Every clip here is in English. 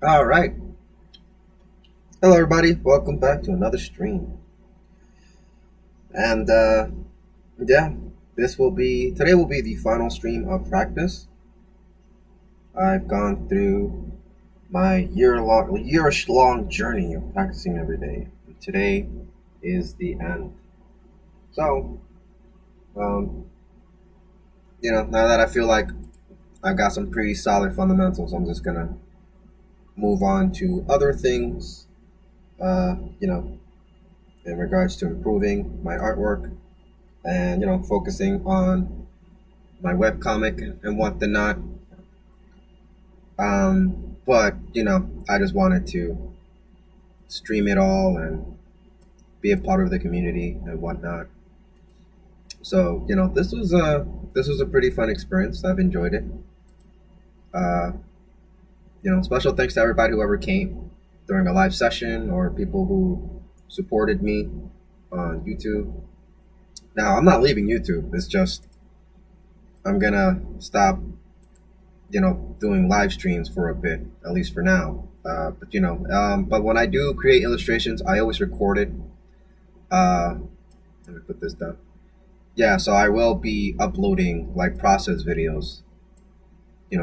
All right. Hello, everybody. Welcome back to another stream. And yeah, today will be the final stream of practice. I've gone through my yearish long journey of practicing every day. Today is the end. So, um, now that I feel like I've got some pretty solid fundamentals, I'm just gonna move on to other things. Uh, you know, in regards to improving my artwork and focusing on my webcomic and whatnot. But I just wanted to stream it all and be a part of the community and whatnot. So this was a pretty fun experience. I've enjoyed it. Uh, special thanks to everybody who ever came during a live session or people who supported me on YouTube. Now I'm not leaving YouTube. It's just I'm gonna stop doing live streams for a bit, at least for now. But when I do create illustrations, I always record it. Uh, Let me put this down. Yeah, so I will be uploading like process videos.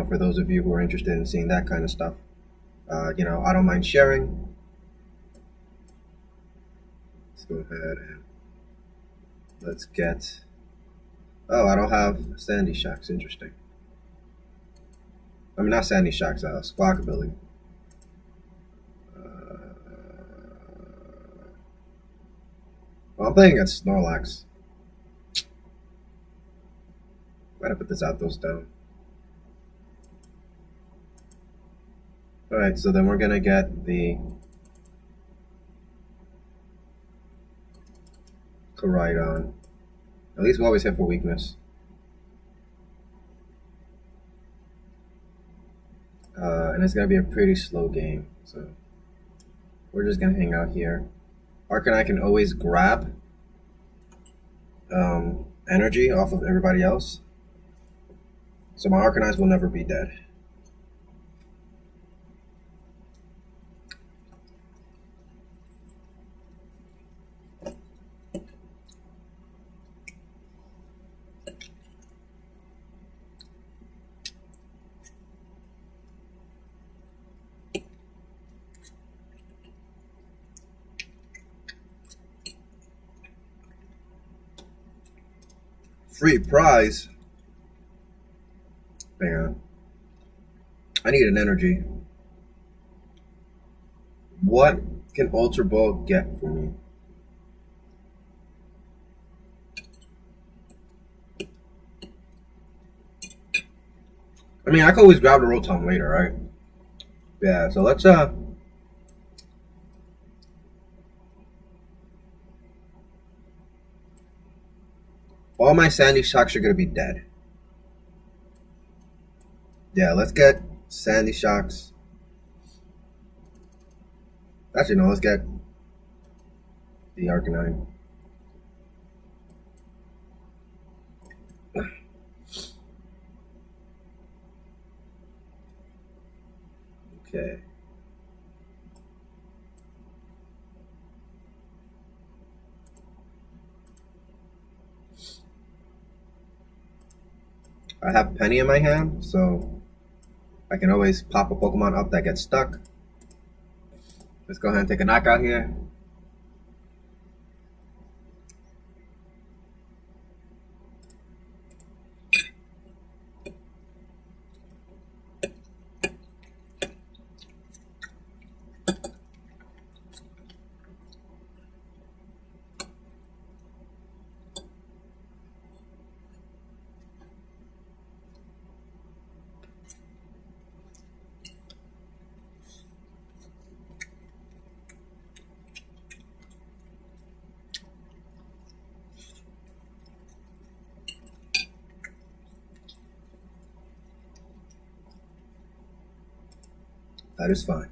For those of you who are interested in seeing that kind of stuff. I don't mind sharing. Let's go ahead and let's get. Oh, I don't have Sandy Shocks. Interesting. I mean, not Sandy Shocks. Squawkabilly. Well, I'm playing against Snorlax. Gotta put this outdoors down. Alright, so then we're gonna get the Koraidon. At least we always hit for weakness. And it's gonna be a pretty slow game, so we're just gonna hang out here. Arcanine can always grab energy off of everybody else, so my Arcanines will never be dead. Free prize. Hang on. I need an energy. What can Ultra Ball get for me? I mean, I could always grab the Rotom later, right? Yeah, so let's all my Sandy Shocks are gonna be dead. Yeah, let's get Sandy Shocks. Actually, no, let's get the Arcanine. Okay. I have Penny in my hand, so I can always pop a Pokemon up that gets stuck. Let's go ahead and take a knockout here. That is fine.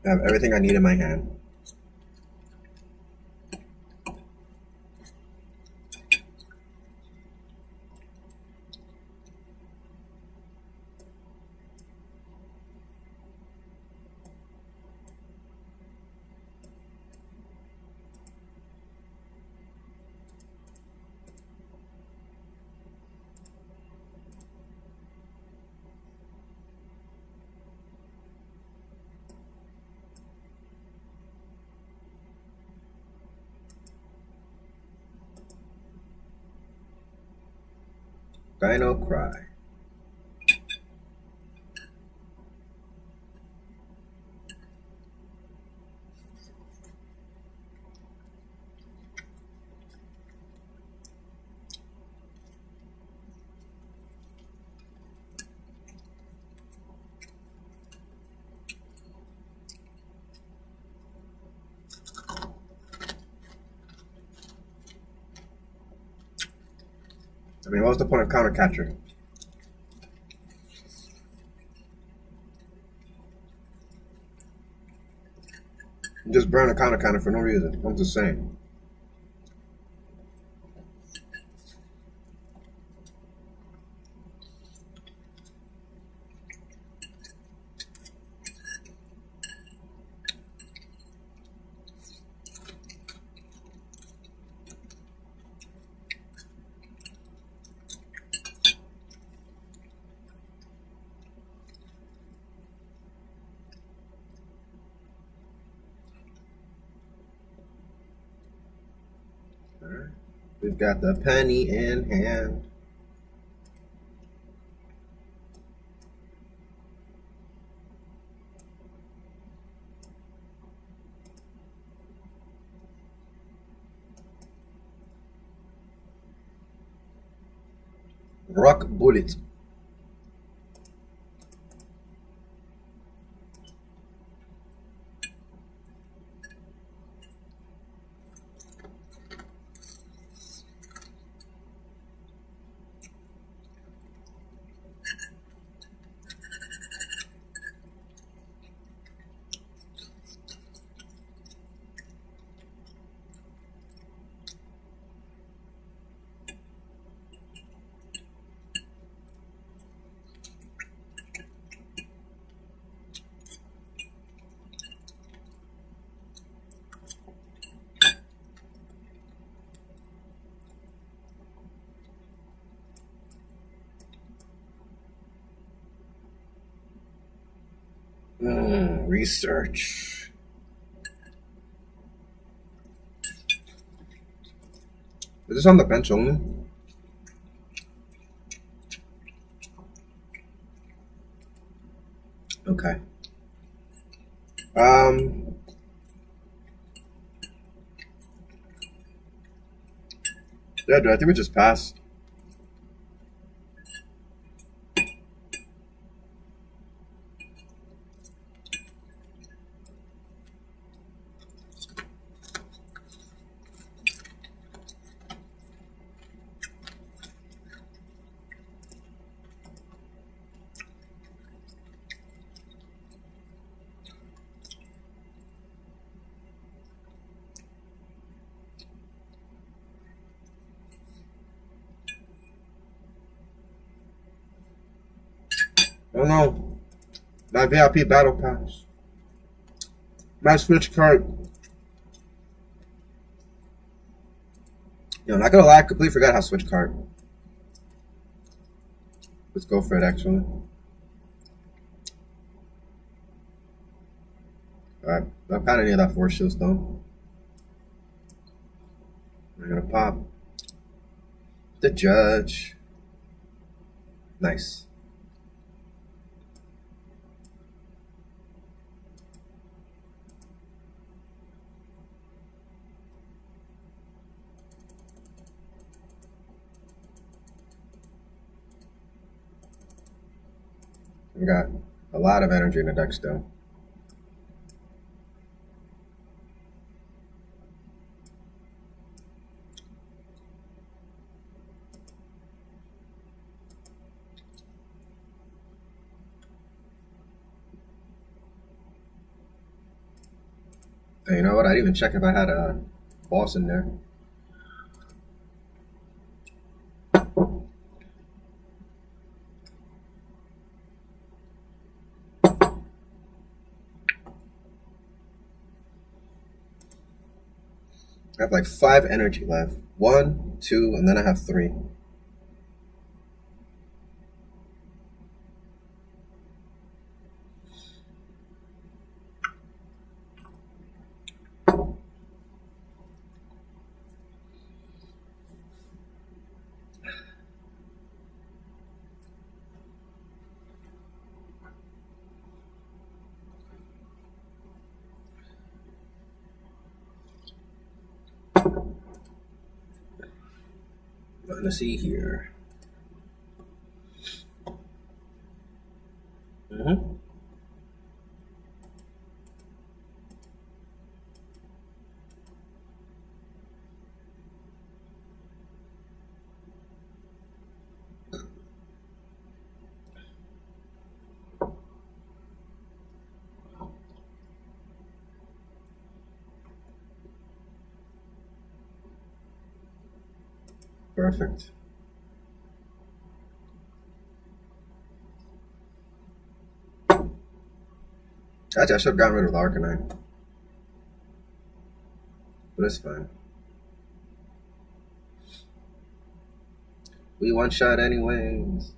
I have everything I need in my hand. Dino Cry. I mean, what's the point of Counter Catcher? You just burn a Counter for no reason. I'm just saying. Alright. We've got the penny in hand. Rock Bullet. Research. Is this on the bench only? Okay. Yeah, dude, I think we just passed. Oh no. My VIP battle pass. My switch card. Yo, not gonna lie, I completely forgot how to switch card. Let's go for it actually. Alright. I'm kinda near that Force Shield Stone. We're gonna pop. The Judge. Nice. We got a lot of energy in the deck still. Hey, you know what? I didn't even check if I had a boss in there. I have like 5 energy left. 1, 2, and then I have 3. Let's see here. Mm-hmm. Perfect. Actually, I should have gotten rid of the Arcanine, but it's fine. We one shot anyways.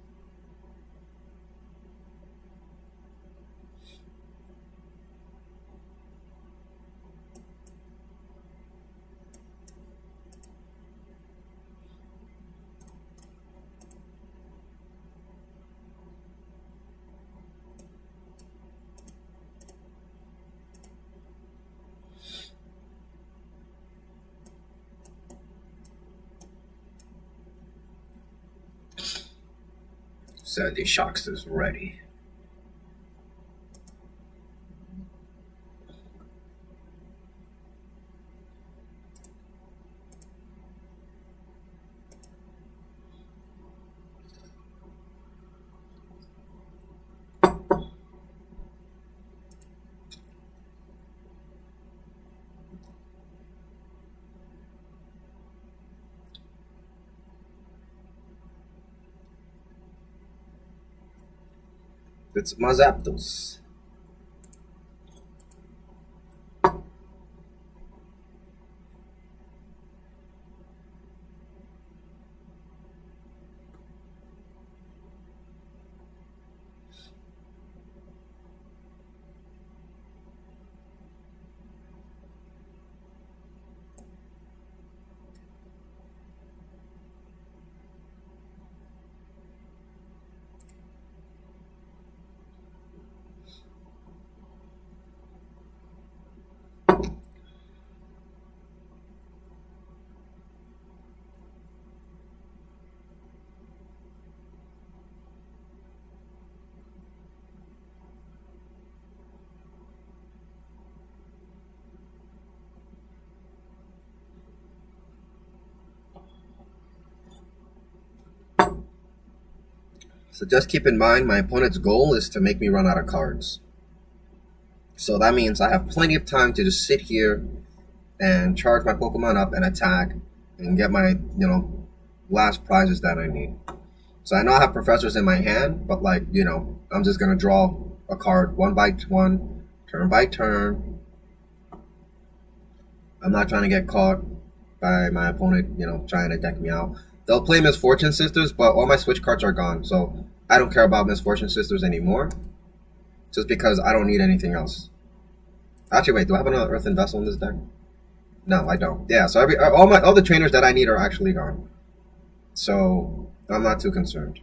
Sandy Shocks is ready. It's Mazapdos. So just keep in mind, my opponent's goal is to make me run out of cards. So that means I have plenty of time to just sit here and charge my Pokemon up and attack and get my, last prizes that I need. So I know I have professors in my hand, but I'm just gonna draw a card one by one, turn by turn. I'm not trying to get caught by my opponent, trying to deck me out. They'll play Misfortune Sisters, but all my switch cards are gone, so I don't care about Misfortune Sisters anymore. Just because I don't need anything else. Actually, wait, do I have another Earthen Vessel in this deck? No, I don't. Yeah, so all the trainers that I need are actually gone. So I'm not too concerned.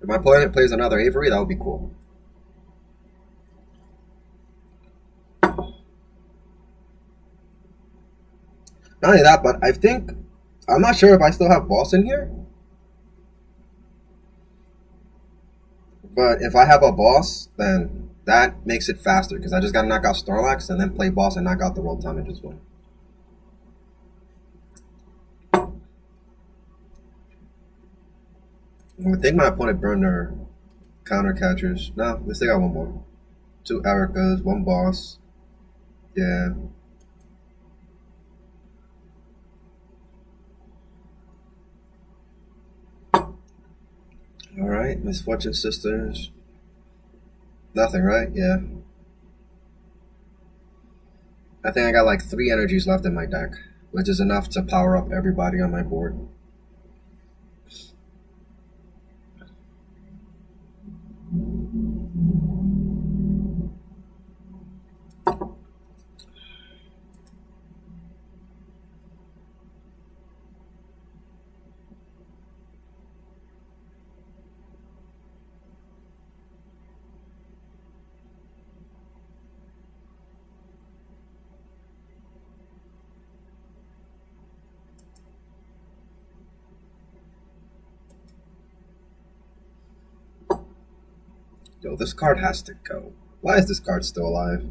If my opponent plays another Avery, that would be cool. Not only that, but I'm not sure if I still have Boss in here. But if I have a Boss, then that makes it faster because I just gotta knock out Snorlax and then play Boss and knock out the World Time as well. I think my opponent burned their counter catchers. No, they still got one more. Two Ericas, one Boss. Yeah. Alright, Misfortune Sisters. Nothing, right? Yeah. I think I got like 3 energies left in my deck, which is enough to power up everybody on my board. Yo, this card has to go. Why is this card still alive?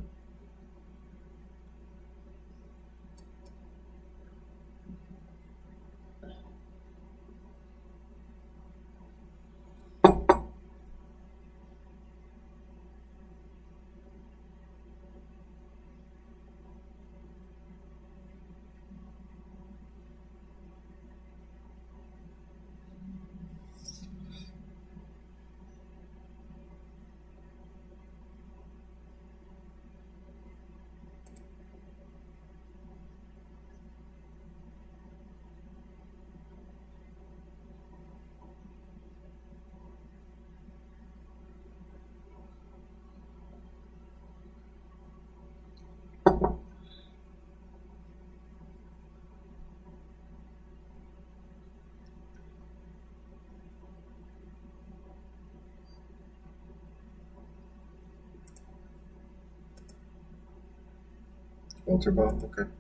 Ultra Ball? Okay.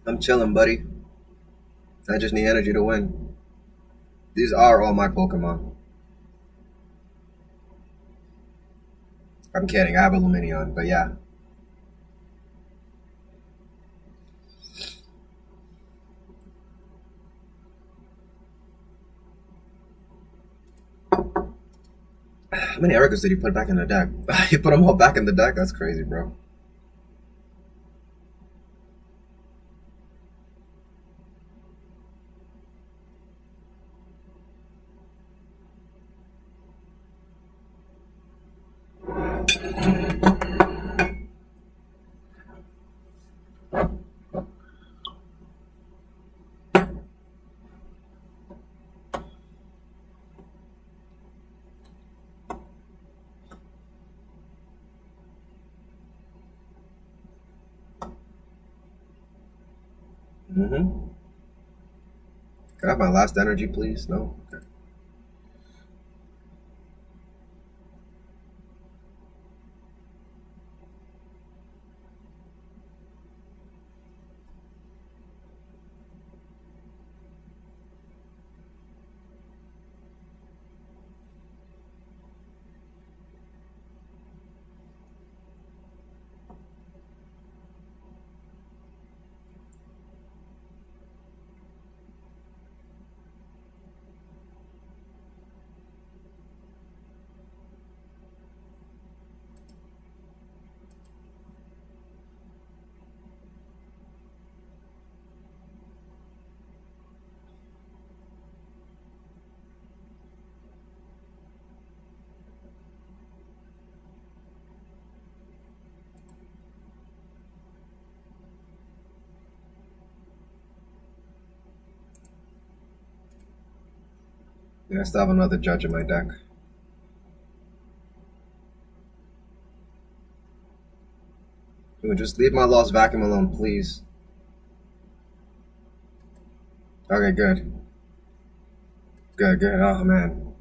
I'm chilling, buddy. I just need energy to win. These are all my Pokemon. I'm kidding. I have a Lumineon, but yeah. How many Ericas did he put back in the deck? He put them all back in the deck? That's crazy, bro. Mm-hmm. Can I have my last energy, please? No? Okay. Yeah, I still have another judge in my deck. Dude, just leave my Lost Vacuum alone, please. Okay, good. Good, good. Oh, man.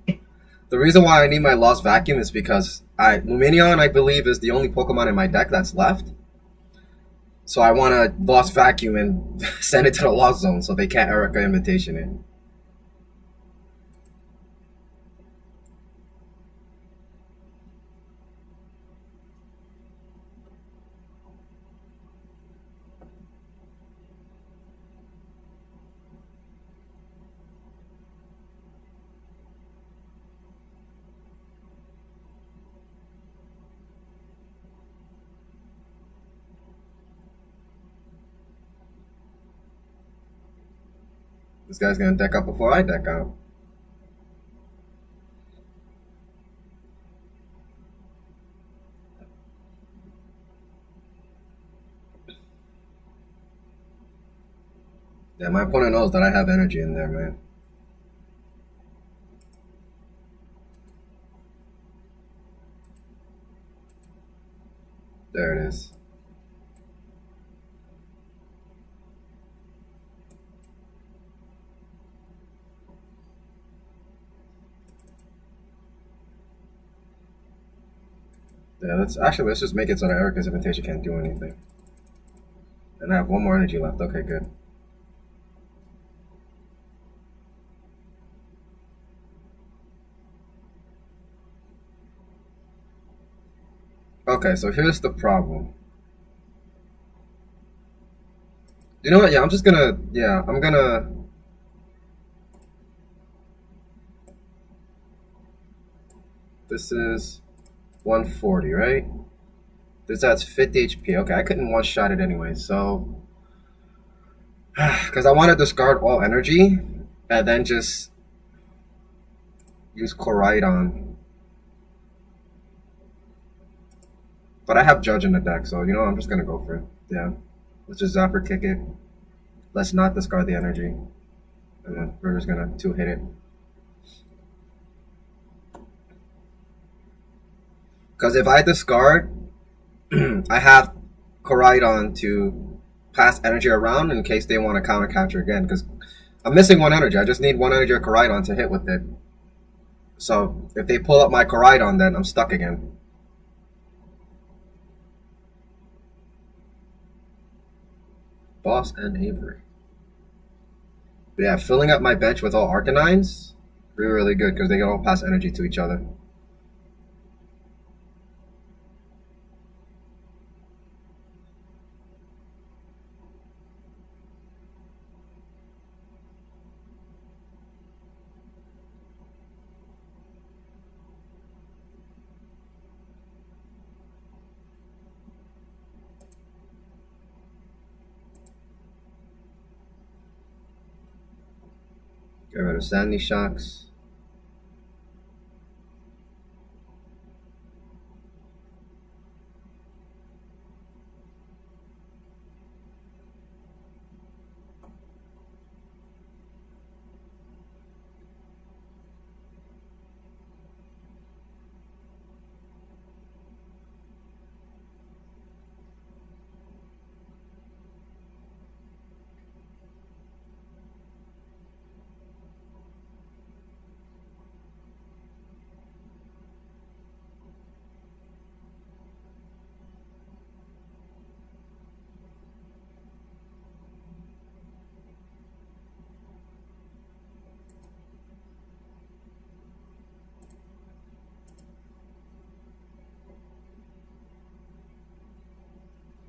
The reason why I need my Lost Vacuum is because Lumineon, I believe, is the only Pokemon in my deck that's left. So I want to Lost Vacuum and send it to the Lost Zone so they can't Erica Invitation it. This guy's gonna deck out before I deck out. Yeah, my opponent knows that I have energy in there, man. There it is. Yeah, let's just make it so that Erica's invitation can't do anything. And I have one more energy left. Okay, good. Okay, so here's the problem. You know what? Yeah, I'm gonna. This is 140, right? This adds 50 HP. Okay, I couldn't one shot it anyway, so. Because I want to discard all energy and then just use Koraidon. But I have Judge in the deck, so I'm just gonna go for it. Yeah. Let's just Zapper kick it. Let's not discard the energy. And then River's gonna 2-hit it. Because if I discard, I have Koraidon to pass energy around in case they want to counter capture again. Because I'm missing one energy. I just need one energy of Koraidon to hit with it. So if they pull up my Koraidon, then I'm stuck again. Boss and Avery. But yeah, filling up my bench with all Arcanines, really, really good because they can all pass energy to each other. Get rid of Sandy Shocks.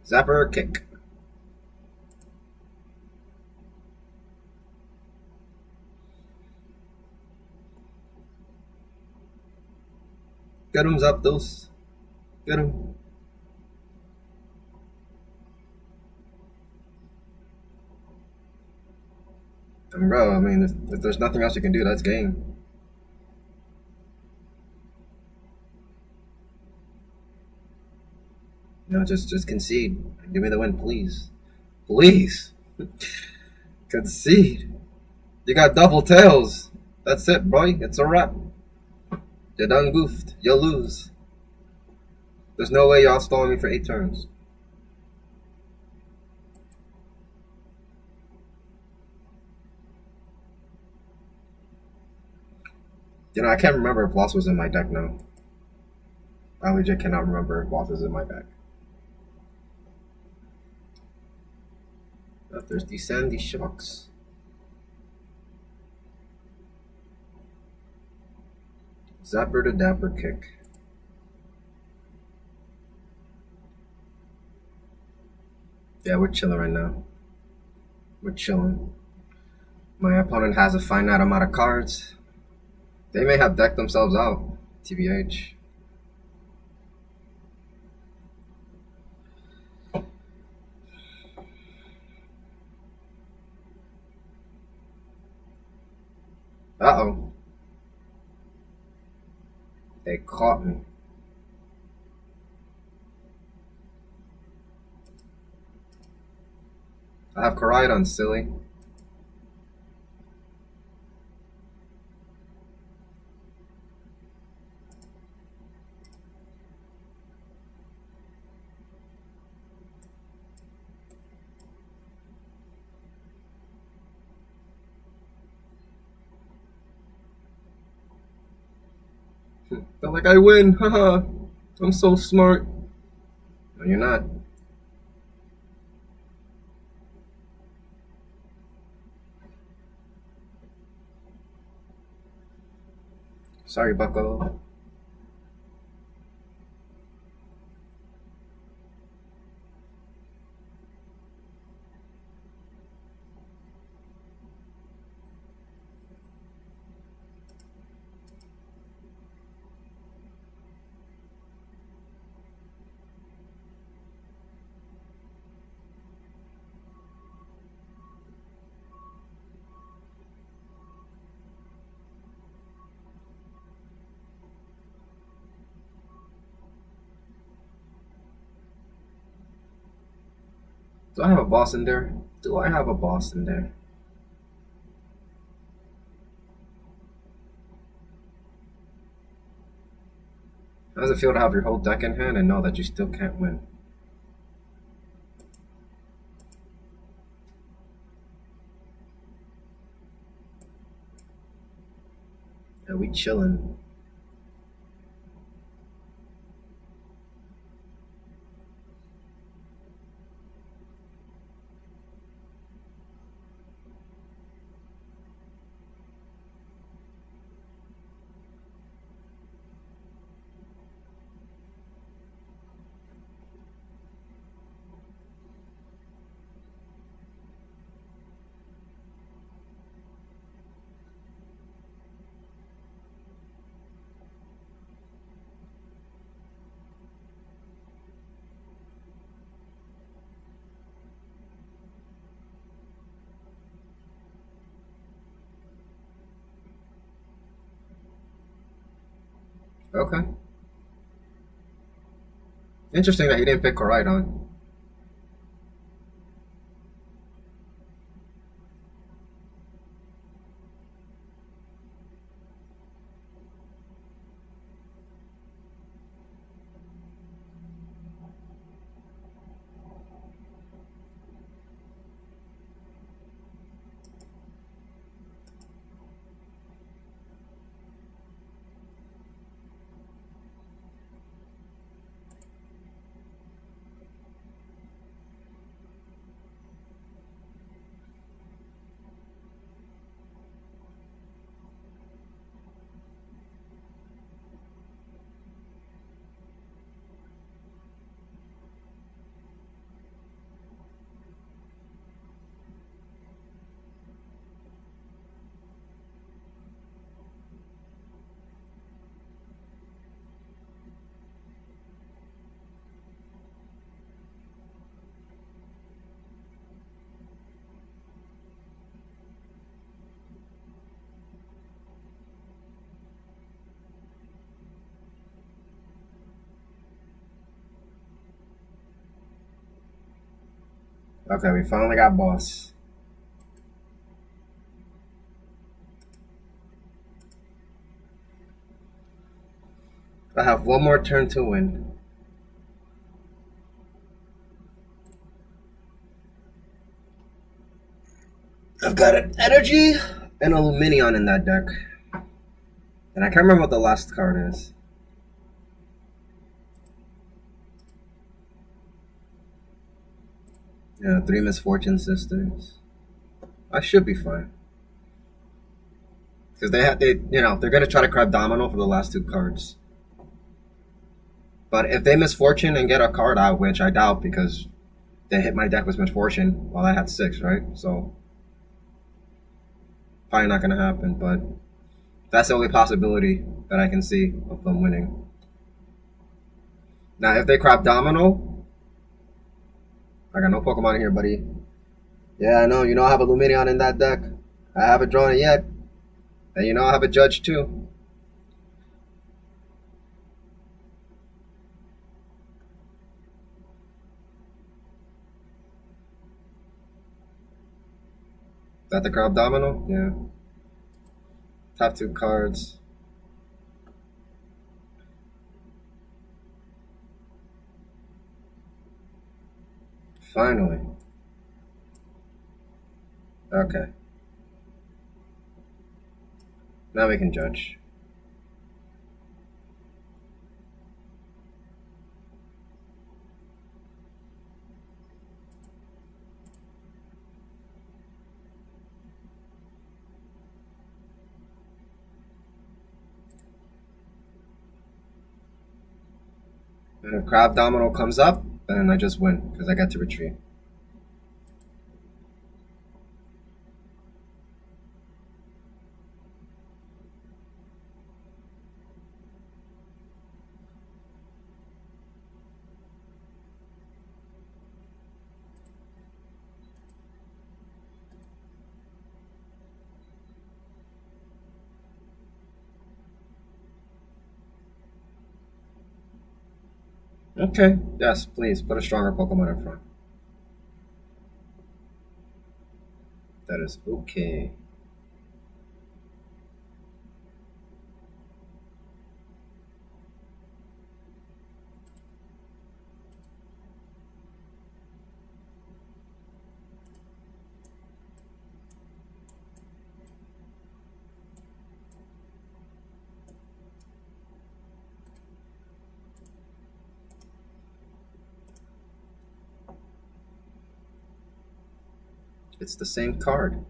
Zapper kick. Get him, Zapdos. Get him. And bro, I mean, if there's nothing else you can do, that's game. Just concede. Give me the win, please. Please. Concede. You got double tails. That's it, boy. It's a wrap. You're done goofed. You'll lose. There's no way y'all stalling me for 8 turns. I can't remember if Lost was in my deck now. I legit cannot remember if Lost is in my deck. But there's these Sandy Shocks. Zapper to Dapper kick. Yeah, we're chilling right now. We're chilling. My opponent has a finite amount of cards. They may have decked themselves out. TBH. Uh-oh. They caught me. I have Koraidon, silly. They're like, I win, haha. I'm so smart. No, you're not. Sorry, Bucko. Do I have a boss in there? Do I have a boss in there? How does it feel to have your whole deck in hand and know that you still can't win? Yeah, we chilling. Okay. Interesting that he didn't pick Koraidon. Okay, we finally got boss. I have one more turn to win. I've got an energy and a Luminion in that deck. And I can't remember what the last card is. Yeah, 3 Misfortune Sisters. I should be fine. Because they're gonna try to grab Domino for the last 2 cards. But if they Misfortune and get a card out, which I doubt because they hit my deck with Misfortune while I had 6, right? So probably not gonna happen, but that's the only possibility that I can see of them winning. Now, if they crop Domino, I got no Pokemon here, buddy. Yeah, I know. You know I have a Luminion in that deck. I haven't drawn it yet. And you know I have a Judge too. Is that the crop Domino? Yeah. Top 2 cards. Finally. Okay. Now we can judge. And if Crab Domino comes up, then I just win because I get to retreat. Okay, yes, please put a stronger Pokemon in front. That is okay. It's the same card.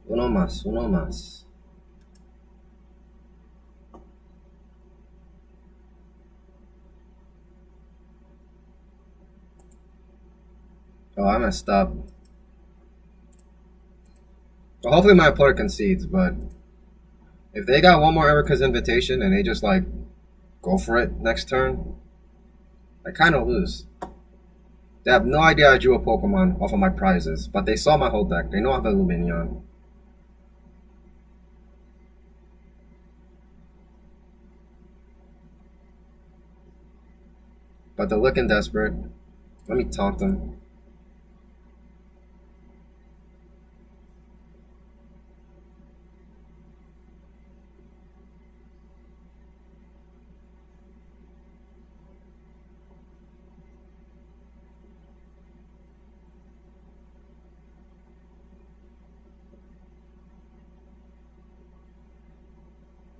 Uno más, uno más. Oh, I messed up. Well, hopefully my opponent concedes, but if they got one more Erica's invitation and they just like go for it next turn, I kind of lose. They have no idea I drew a Pokemon off of my prizes, but they saw my whole deck. They know I have a Lumineon. But they're looking desperate. Let me taunt them.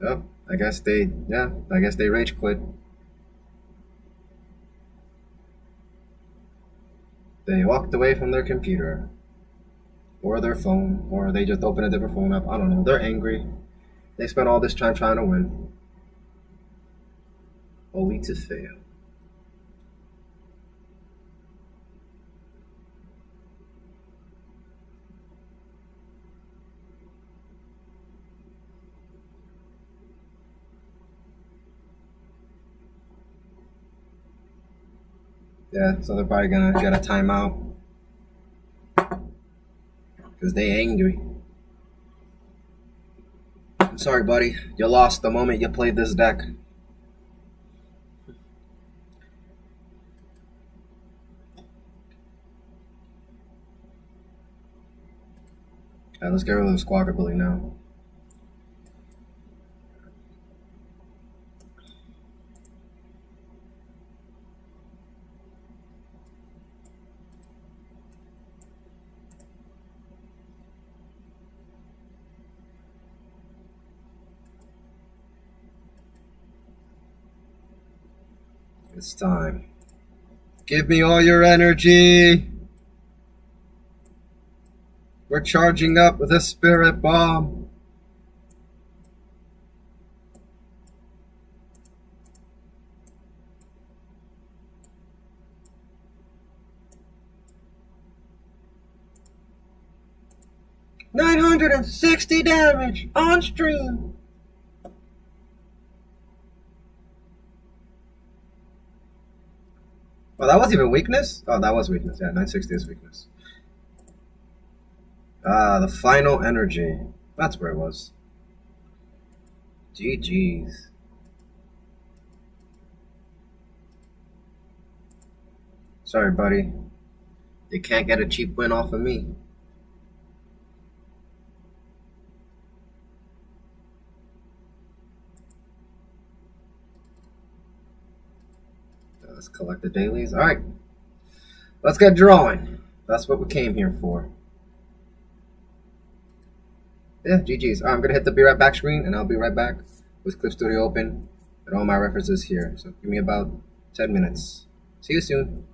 Yep, I guess they rage quit. They walked away from their computer. Or their phone. Or they just opened a different phone app. I don't know. They're angry. They spent all this time trying to win. Only to fail. Yeah, so they're probably gonna get a timeout. Because they angry. I'm sorry, buddy. You lost the moment you played this deck. Alright, let's get rid of the Squawkabilly now. It's time. Give me all your energy. We're charging up with a Spirit Bomb. $960 damage on stream. Oh, that was even weakness? Oh, that was weakness. Yeah, 960 is weakness. The final energy. That's where it was. GG's. Sorry, buddy. You can't get a cheap win off of me. Let's collect the dailies. Alright. Let's get drawing. That's what we came here for. Yeah, GG's. I'm gonna hit the be right back screen and I'll be right back with Clip Studio open and all my references here. So give me about 10 minutes. See you soon.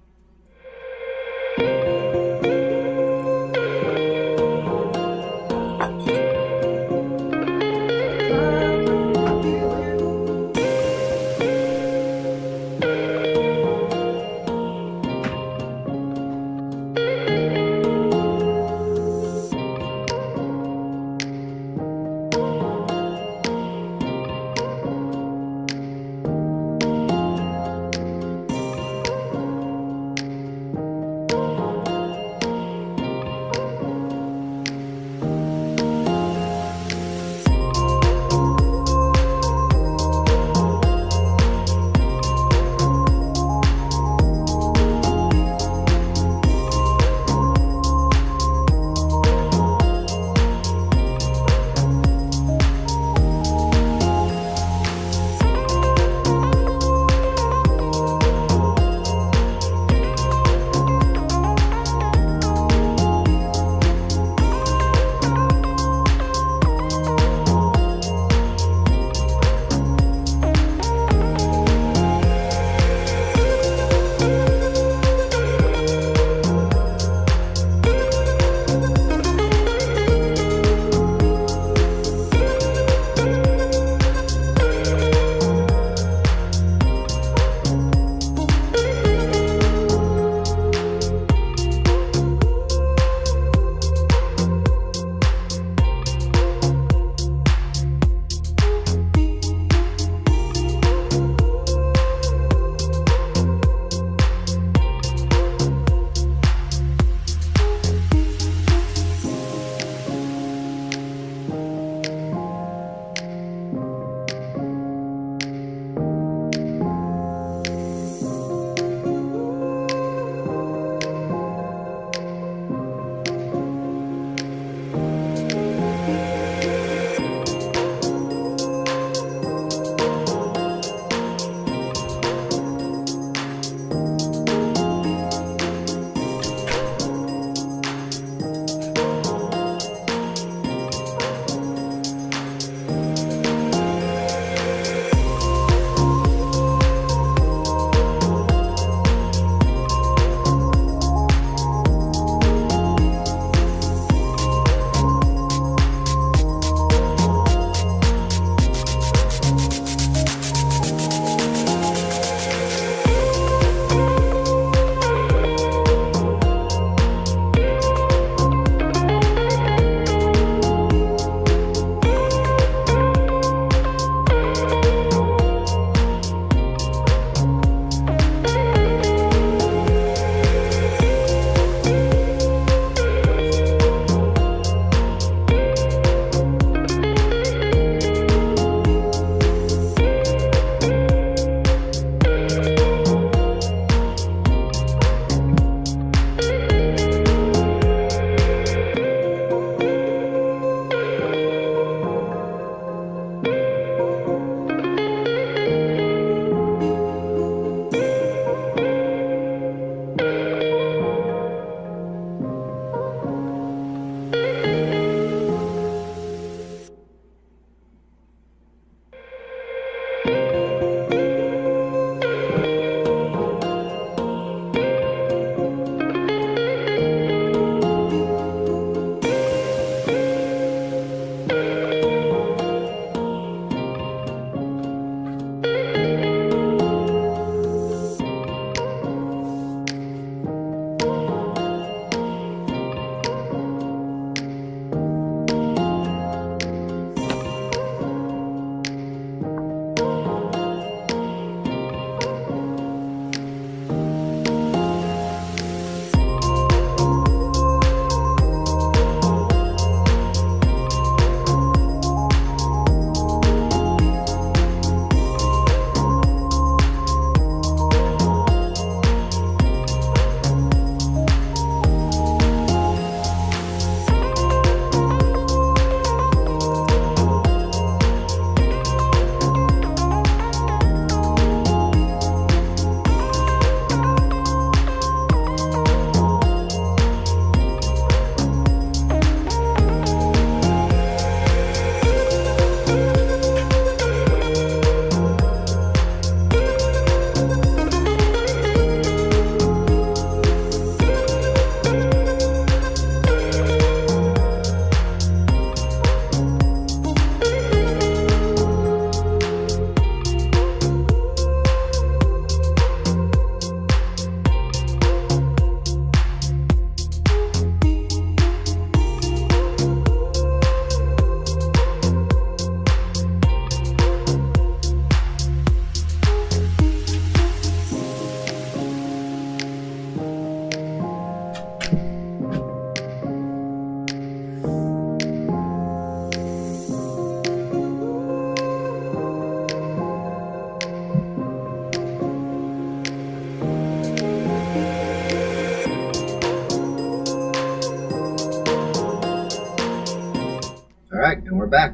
right, and we're back.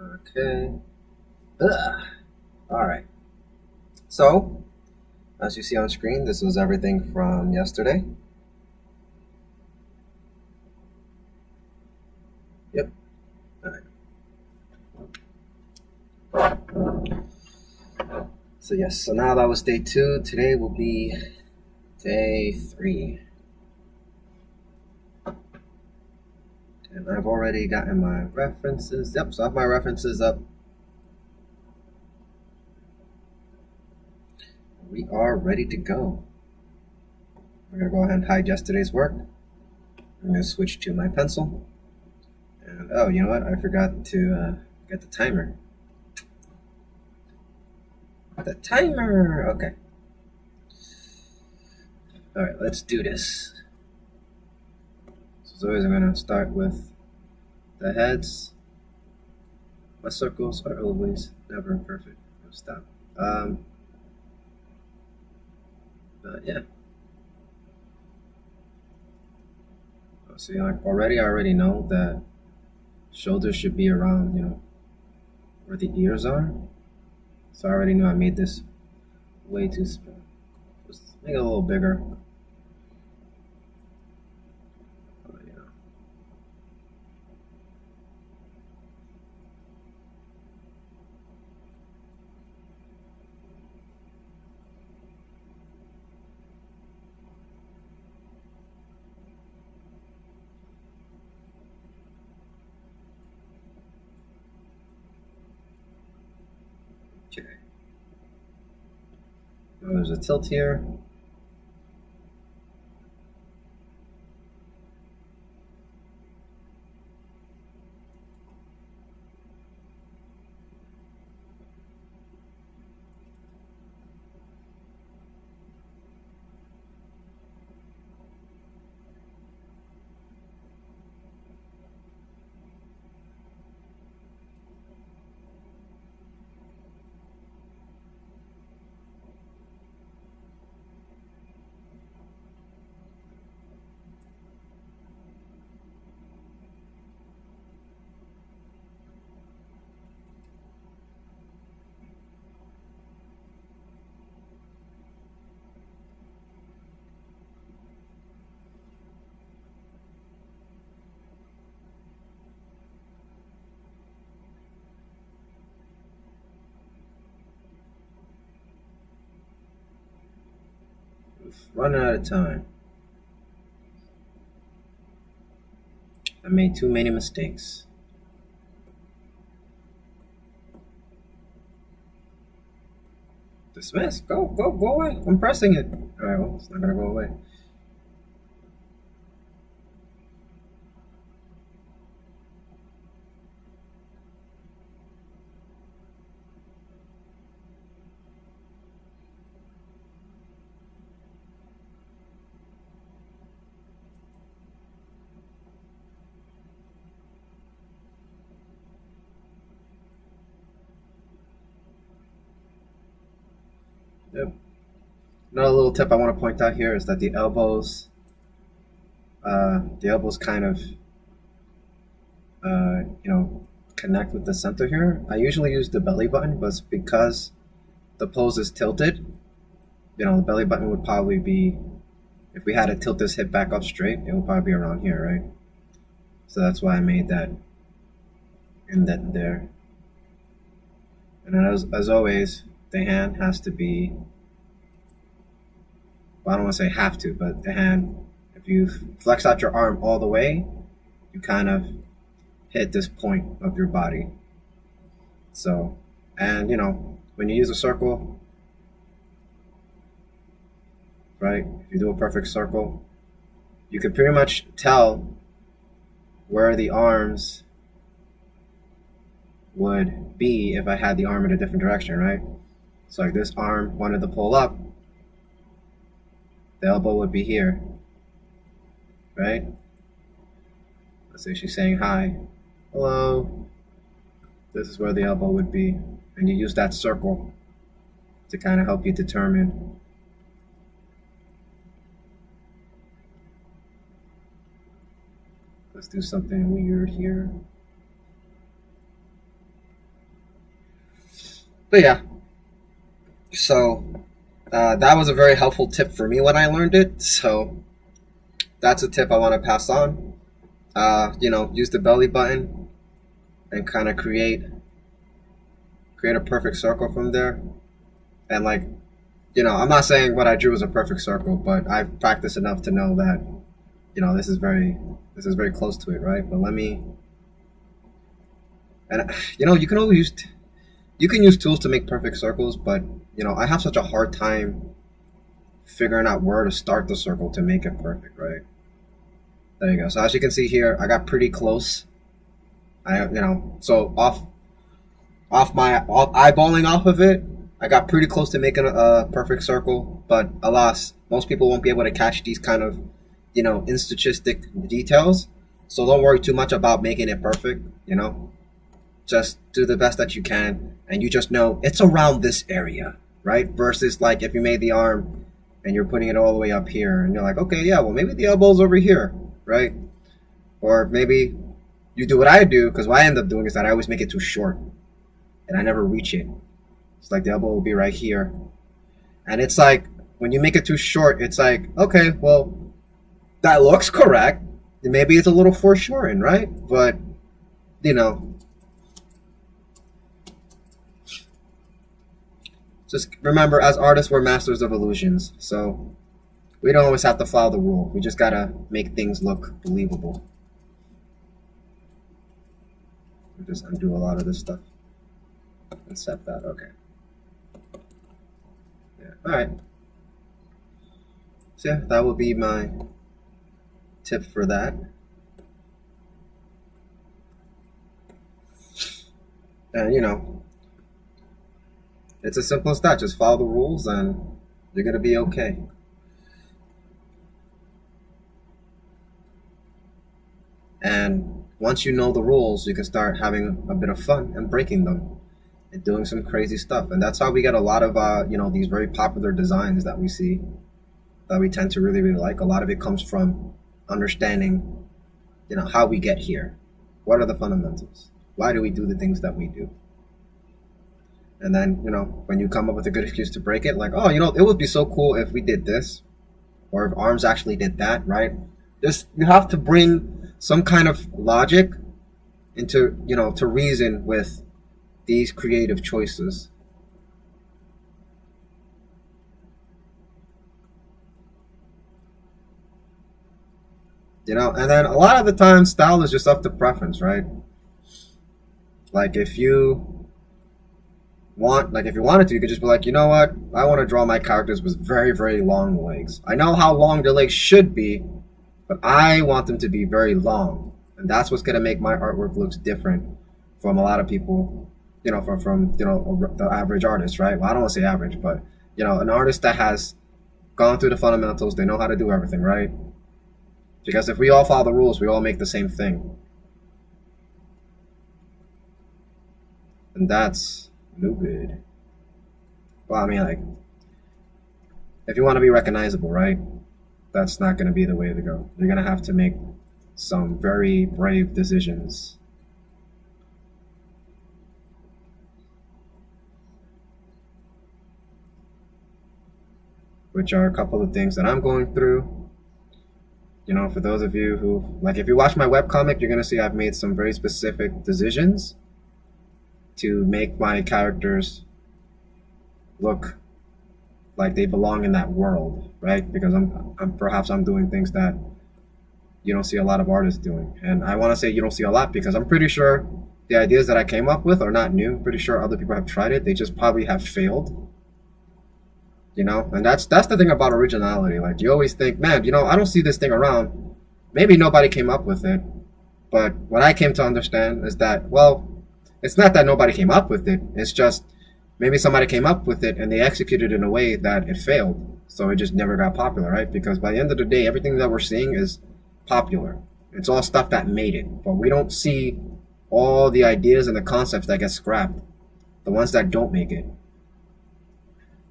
Okay. Ugh. All right. So, as you see on screen, this was everything from yesterday. Yep. All right. So yes. So now that was day 2. Today will be day 3. And I've already gotten my references. Yep. So I have my references up. We are ready to go. We're going to go ahead and hide yesterday's work. I'm going to switch to my pencil. And oh, you know what? I forgot to get the timer. The timer! Okay. Alright, let's do this. So as always, I'm going to start with the heads. My circles are always never perfect. Stop. But yeah. See, like I already know that shoulders should be around, where the ears are. So I already knew I made this way too small. Just make it a little bigger. Okay. Now there's a tilt here. Running out of time. I made too many mistakes. Dismiss. Go away. I'm pressing it. Alright, well, it's not gonna go away. Yep. Another little tip I want to point out here is that the elbows kind of, connect with the center here. I usually use the belly button, but because the pose is tilted, the belly button would probably be, if we had to tilt this hip back up straight, it would probably be around here, right? So that's why I made that indent there. And then as always, the hand has to be, well, I don't want to say have to, but the hand, if you flex out your arm all the way, you kind of hit this point of your body. So, and when you use a circle, right, if you do a perfect circle, you can pretty much tell where the arms would be if I had the arm in a different direction, right? So like this arm wanted to pull up, the elbow would be here, right? Let's say she's saying hi, hello. This is where the elbow would be, and you use that circle to kind of help you determine Let's do something weird here. But yeah, so that was a very helpful tip for me when I learned it. So that's a tip I want to pass on. Use the belly button and kind of create a perfect circle from there. And like, I'm not saying what I drew was a perfect circle, but I've practiced enough to know that, this is very close to it, right? But let me, and you can use tools to make perfect circles, but I have such a hard time figuring out where to start the circle to make it perfect, right? There you go. So as you can see here, I got pretty close. So off eyeballing off of it, I got pretty close to making a perfect circle. But alas, most people won't be able to catch these kind of, statistic details. So don't worry too much about making it perfect. Just do the best that you can, and you just know it's around this area, right? Versus like if you made the arm and you're putting it all the way up here, and you're like, okay, yeah, well maybe the elbow's over here, right? Or maybe you do what I do, because what I end up doing is that I always make it too short, and I never reach it. It's like the elbow will be right here, and it's like when you make it too short, it's like, okay, well that looks correct. Maybe it's a little foreshortened, right? But you know, just remember, as artists, we're masters of illusions. So we don't always have to follow the rule. We just gotta make things look believable. We just undo a lot of this stuff and set that. Okay. Yeah. All right. So yeah, that will be my tip for that. And it's as simple as that. Just follow the rules and you're gonna be okay. And once you know the rules, you can start having a bit of fun and breaking them and doing some crazy stuff. And that's how we get a lot of these very popular designs that we see, that we tend to really, really like. A lot of it comes from understanding, how we get here. What are the fundamentals? Why do we do the things that we do? And then, when you come up with a good excuse to break it, like, oh, it would be so cool if we did this, or if arms actually did that, right? You have to bring some kind of logic into, to reason with these creative choices. And then a lot of the time, style is just up to preference, right? Like if you wanted to, you could just be like, you know what? I want to draw my characters with very, very long legs. I know how long their legs should be, but I want them to be very long. And that's what's going to make my artwork looks different from a lot of people, from the average artist, right? Well, I don't want to say average, but, an artist that has gone through the fundamentals, they know how to do everything, right? Because if we all follow the rules, we all make the same thing. And that's no good. Well, I mean, like, if you want to be recognizable, right? That's not going to be the way to go. You're going to have to make some very brave decisions. Which are a couple of things that I'm going through. For those of you who, like, if you watch my webcomic, you're going to see I've made some very specific decisions to make my characters look like they belong in that world, right? Because I'm doing things that you don't see a lot of artists doing. And I want to say you don't see a lot because I'm pretty sure the ideas that I came up with are not new. I'm pretty sure other people have tried it. They just probably have failed. And that's the thing about originality. Like, you always think, man, I don't see this thing around. Maybe nobody came up with it. But what I came to understand is that, well, it's not that nobody came up with it. It's just maybe somebody came up with it and they executed it in a way that it failed. So it just never got popular, right? Because by the end of the day, everything that we're seeing is popular. It's all stuff that made it. But we don't see all the ideas and the concepts that get scrapped, the ones that don't make it.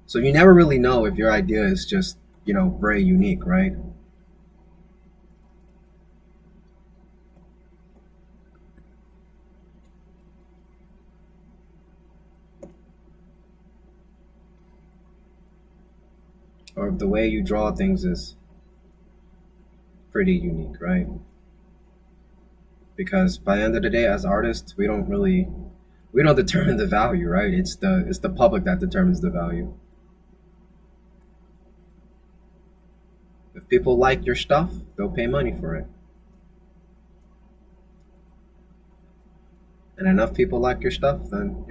So you never really know if your idea is just, very unique, right? or if the way you draw things is pretty unique, right? Because by the end of the day, as artists, we don't determine the value, right? It's the public that determines the value. If people like your stuff, they'll pay money for it. And enough people like your stuff, then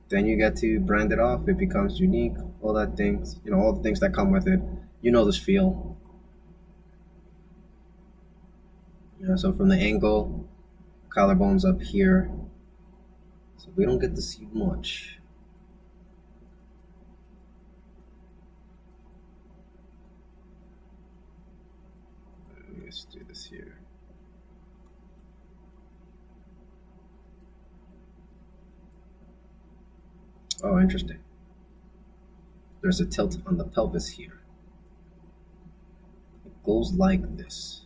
then you get to brand it off. It becomes unique. All that things, all the things that come with it. You know this feel. So from the angle, collarbones up here, so we don't get to see much. Let's do this here. Oh, interesting. There's a tilt on the pelvis here. It goes like this.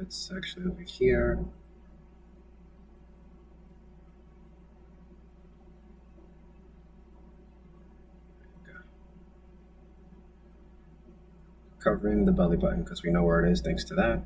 It's actually over here. Covering the belly button because we know where it is thanks to that.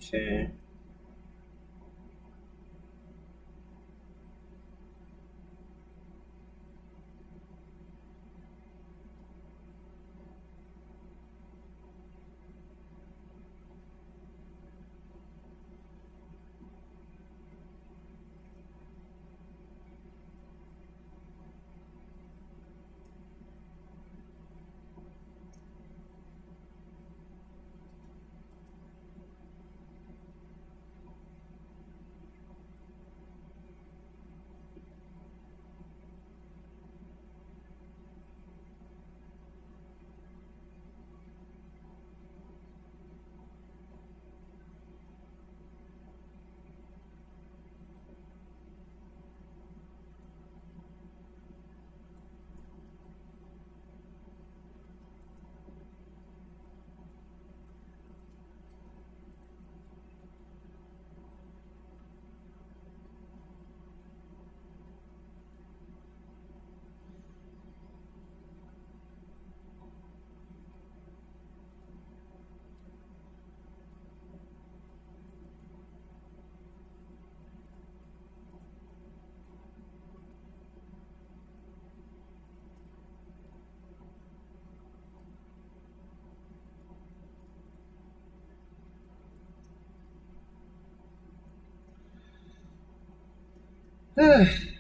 Okay.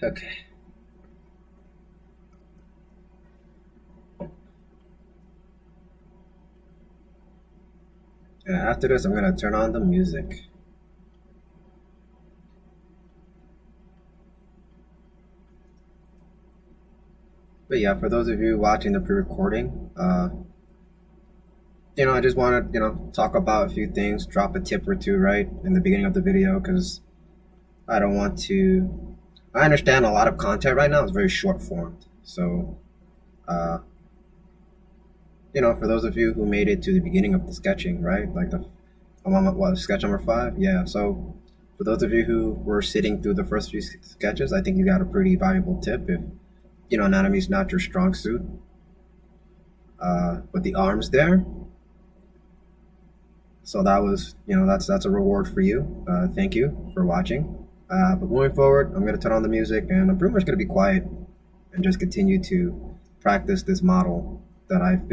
Okay. Yeah, after this, I'm gonna turn on the music. But yeah, for those of you watching the pre-recording, I just want to, talk about a few things, drop a tip or two, right, in the beginning of the video, because I don't want to. I understand a lot of content right now is very short formed. So, uh, for those of you who made it to the beginning of the sketching, right, like I'm on what, sketch number 5? Yeah. So, for those of you who were sitting through the first few sketches, I think you got a pretty valuable tip if, anatomy is not your strong suit. But the arms there, so that was, that's a reward for you. Thank you for watching. But moving forward, I'm gonna turn on the music, and I'm pretty much gonna be quiet and just continue to practice this model that I've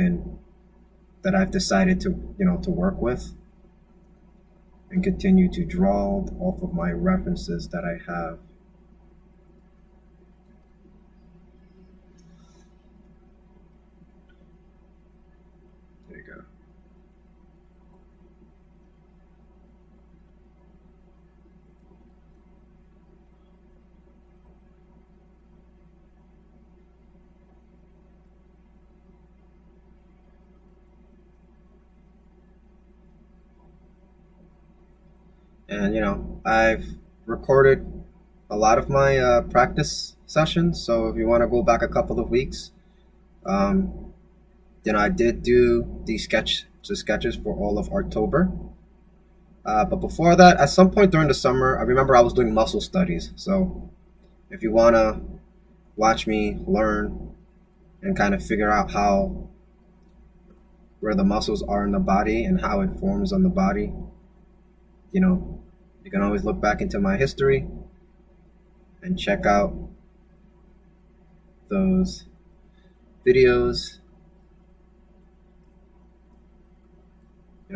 decided to to work with, and continue to draw off of my references that I have. There you go. And I've recorded a lot of my practice sessions. So if you want to go back a couple of weeks, um, I did do the sketches for all of October. But before that, at some point during the summer, I remember I was doing muscle studies. So if you want to watch me learn and kind of figure out how where the muscles are in the body and how it forms on the body, you can always look back into my history and check out those videos.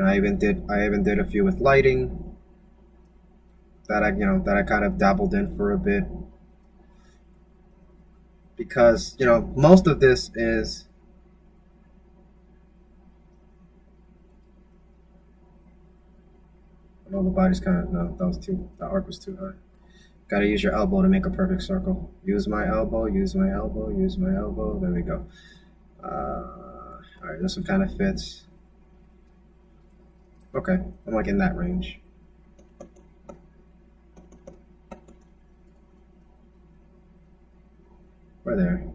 I even did a few with lighting that I kind of dabbled in for a bit, because most of this is the body's kind of, no, that arc was too high. Got to use your elbow to make a perfect circle. Use my elbow, use my elbow, use my elbow. There we go. All right, this one kind of fits. Okay, I'm like in that range. Right there.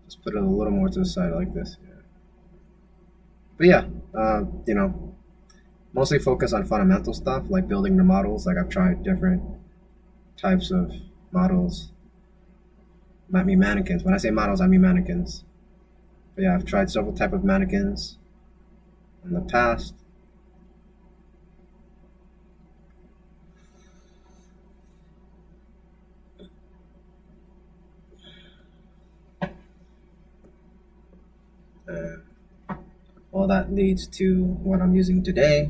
Just put it a little more to the side like this. Yeah. But yeah, mostly focus on fundamental stuff like building the models. Like I've tried different types of models. I mean mannequins. When I say models, I mean mannequins. But yeah, I've tried several type of mannequins in the past. all that leads to what I'm using today.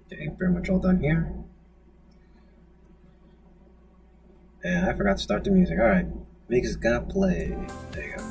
Okay, pretty much all done here. And I forgot to start the music. Alright, music's gonna play. There you go.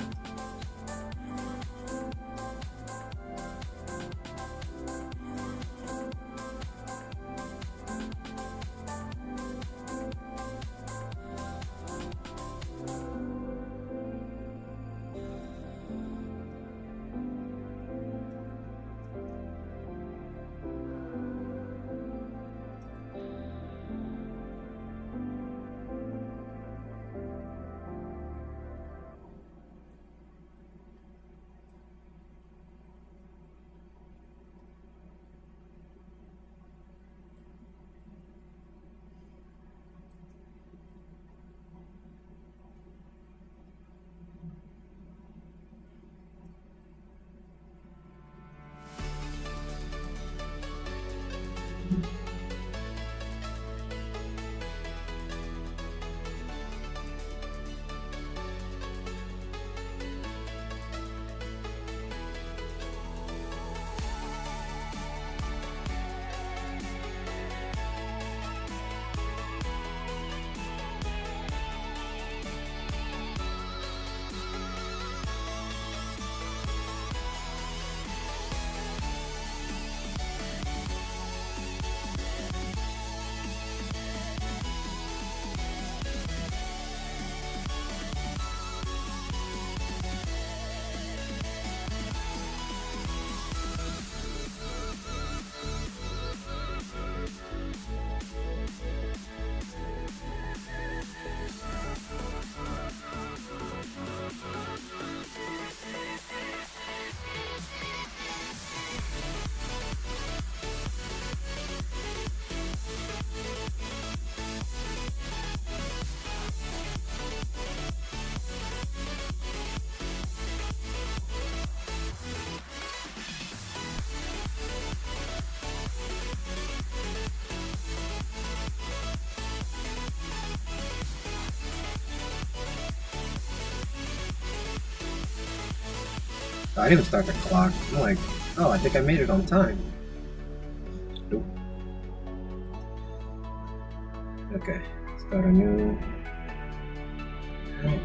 I didn't even start the clock. I'm like, oh, I think I made it on time. Nope. Okay, start a new. Right.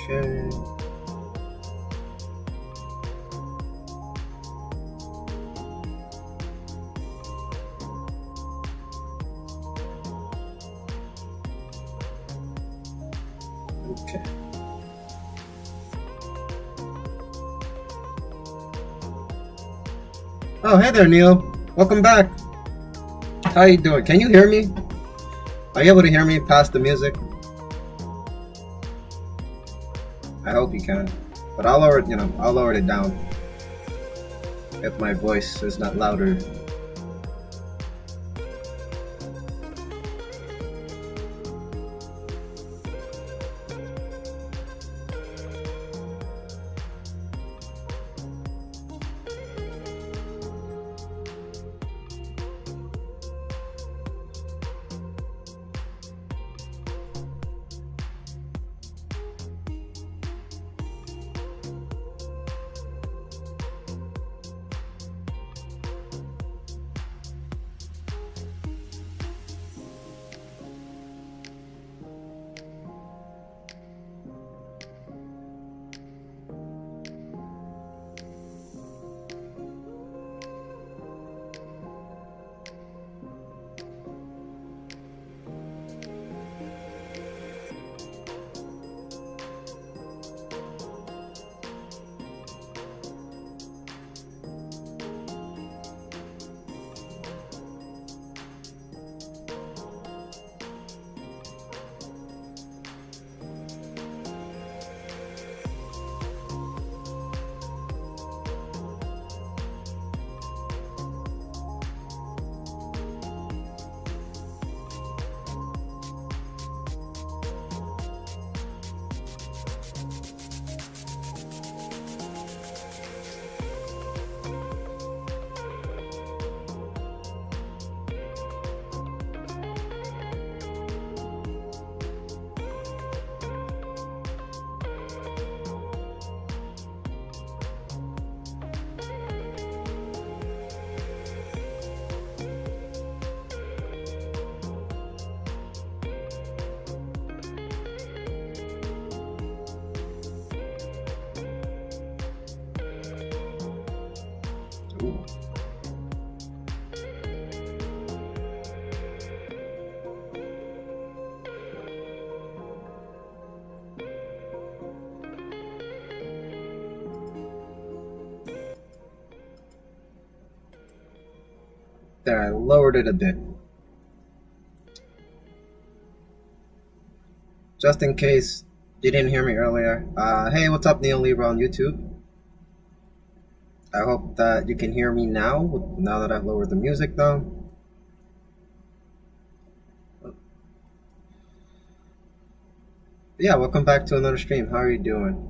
Okay. Okay. Oh, hey there, Neil. Welcome back. How you doing? Can you hear me? Are you able to hear me past the music? I hope you can. But I'll lower it, I'll lower it down if my voice is not louder. Ooh. There, I lowered it a bit. Just in case you didn't hear me earlier. Hey, what's up, Neil Libra on YouTube? I hope that you can hear me now that I've lowered the music down. Yeah, welcome back to another stream. How are you doing?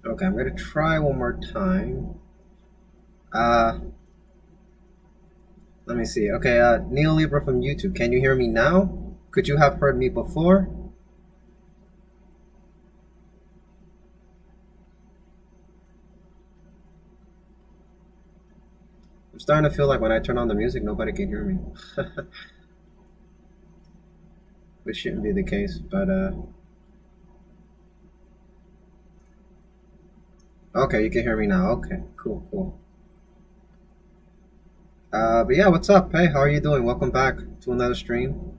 Okay, I'm gonna try one more time. Let me see. Okay, Neil Libra from YouTube. Can you hear me now? Could you have heard me before? I'm starting to feel like when I turn on the music, nobody can hear me. which shouldn't be the case, but okay, you can hear me now. Okay, cool, cool. But yeah, what's up? Hey, how are you doing? Welcome back to another stream.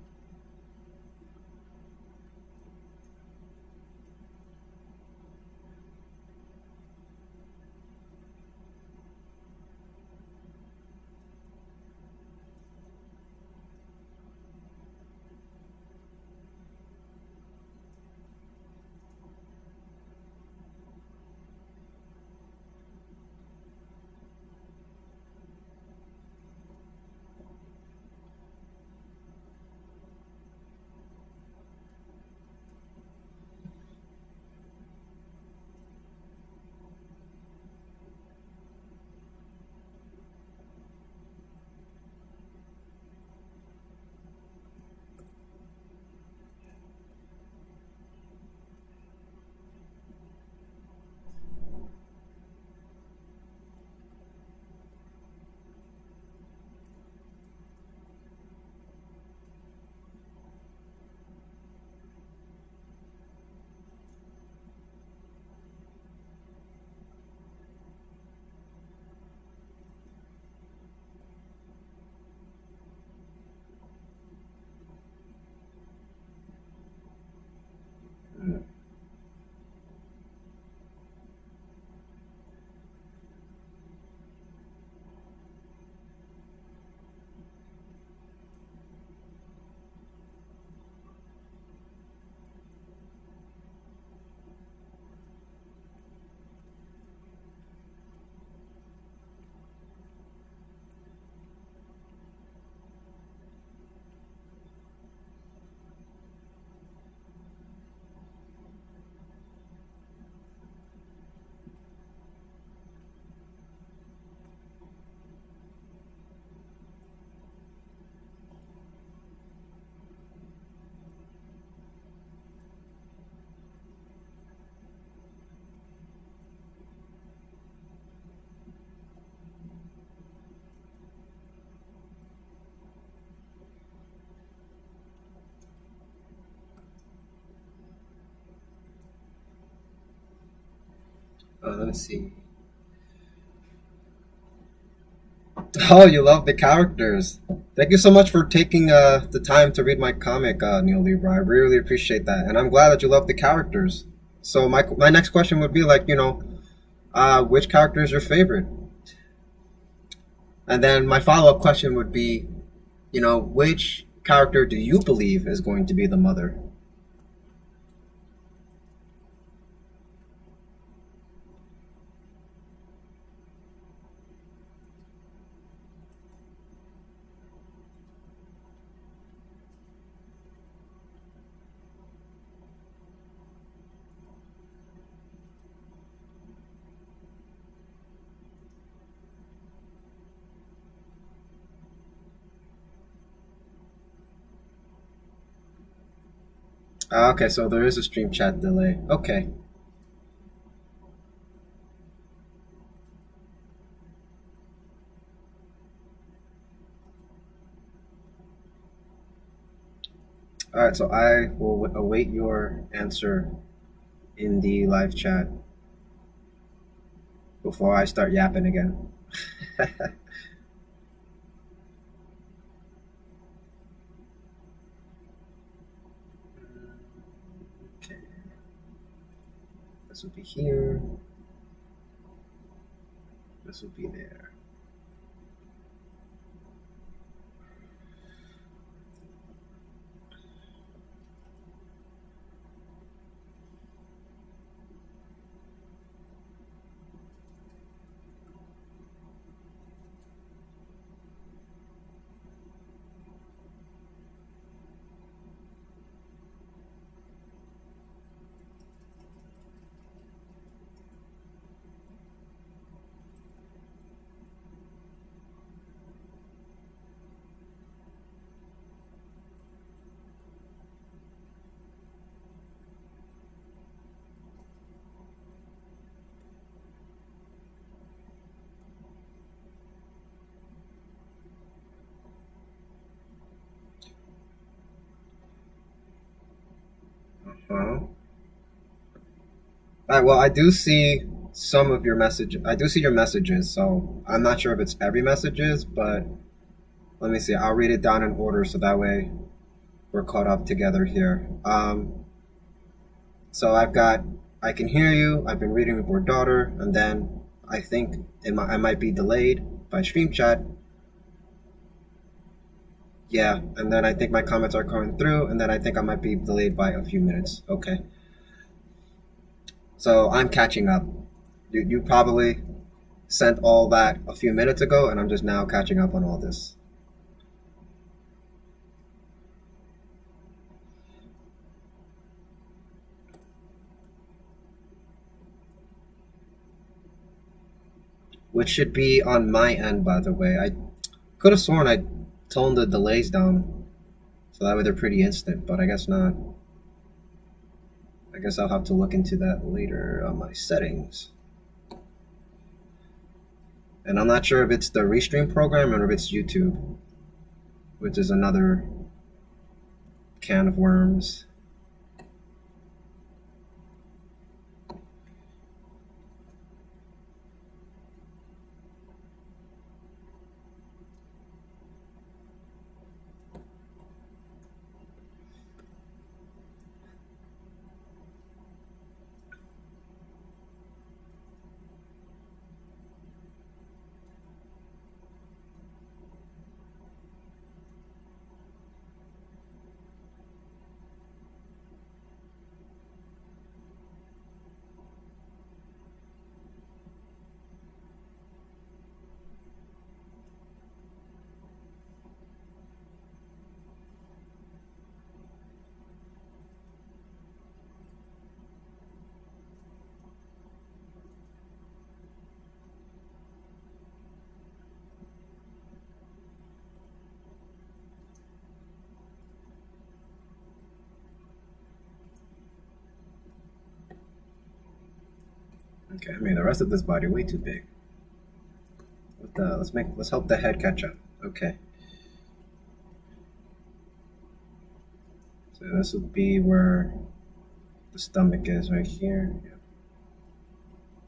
Mm. Let me see. Oh, you love the characters. Thank you so much for taking the time to read my comic, Neil Libra. I really appreciate that, and I'm glad that you love the characters. So my next question would be like, which character is your favorite? And then my follow up question would be, which character do you believe is going to be the mother? Okay, so there is a stream chat delay. Okay. All right, so I will await your answer in the live chat before I start yapping again. Okay, this will be here. This will be there. Uh-huh. Well, I do see some of your message. I do see your messages, so I'm not sure if it's every messages, but let me see. I'll read it down in order so that way we're caught up together here. So I've got, I can hear you. I've been reading with your daughter, and then I think I might be delayed by stream chat. Yeah, and then I think my comments are coming through, and then I think I might be delayed by a few minutes. Okay, so I'm catching up. You probably sent all that a few minutes ago, and I'm just now catching up on all this. Which should be on my end, by the way. I could have sworn I toned the delays down, so that way they're pretty instant, but I guess not. I guess I'll have to look into that later on my settings. And I'm not sure if it's the Restream program or if it's YouTube, which is another can of worms. Okay, I mean the rest of this body way too big. Let's help the head catch up. Okay. So this would be where the stomach is right here. Yeah.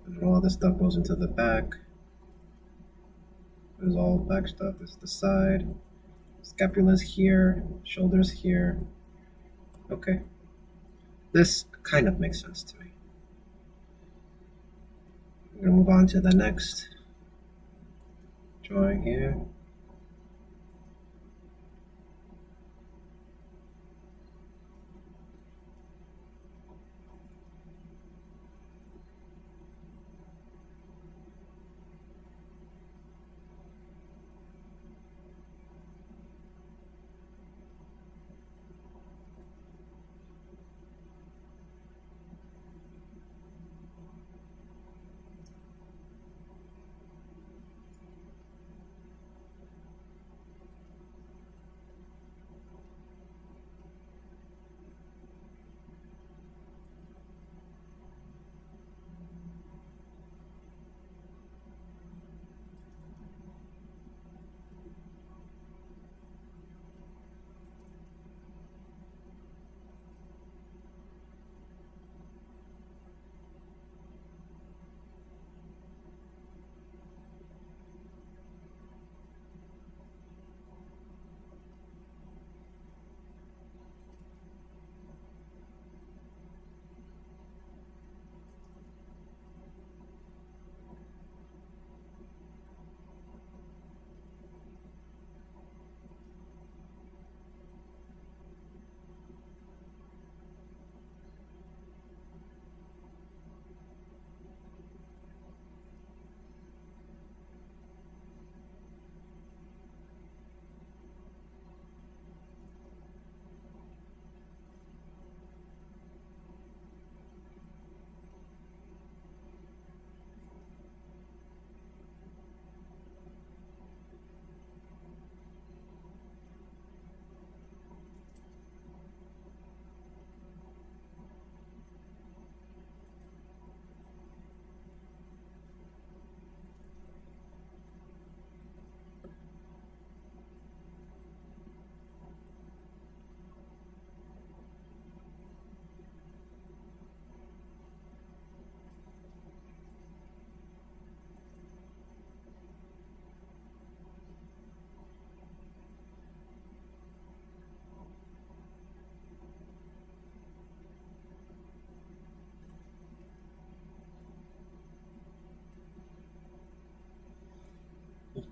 And all this stuff goes into the back. There's all back stuff. This is the side. Scapula's here. Shoulders here. Okay. This kind of makes sense to me. I'm gonna move on to the next drawing here.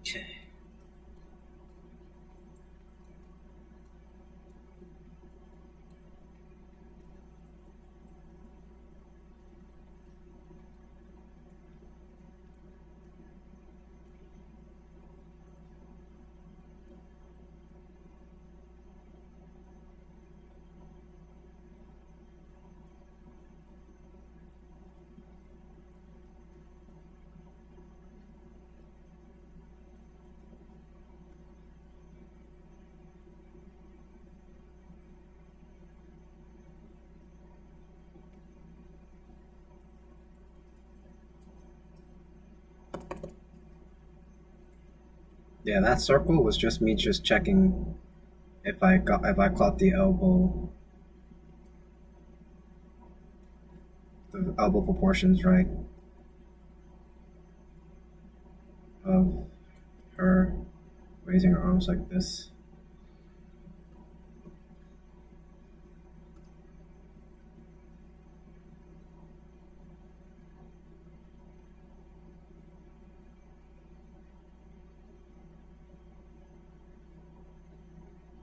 Okay. Yeah, that circle was just me just checking if I caught the elbow proportions right of her raising her arms like this.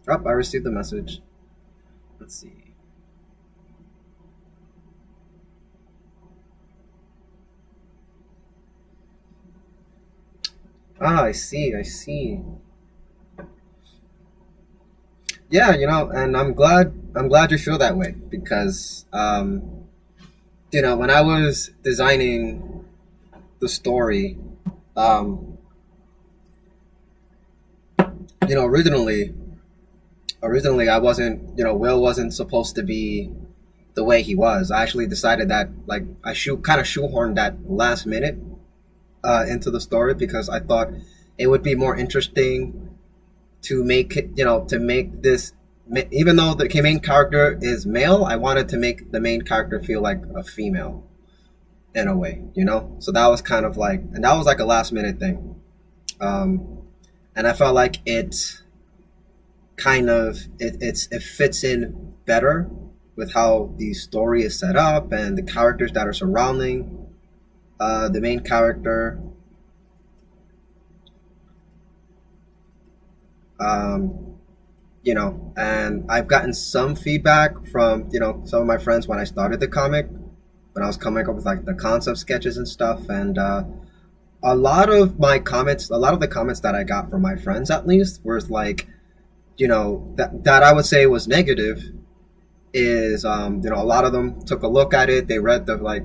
Oh, I received the message. Let's see. Ah, I see. I see. Yeah, and I'm glad you feel that way because when I was designing the story, um, originally I wasn't, Will wasn't supposed to be the way he was. I actually decided that like I should kind of shoehorned that last minute into the story because I thought it would be more interesting to make it, to make this, even though the main character is male, I wanted to make the main character feel like a female in a way, So that was kind of like, and that was like a last minute thing. Um, and I felt like it fits in better with how the story is set up and the characters that are surrounding the main character. Um, and I've gotten some feedback from some of my friends when I started the comic, when I was coming up with like the concept sketches and stuff, and a lot of the comments that I got from my friends at least was like, that I would say was negative is a lot of them took a look at it, they read the like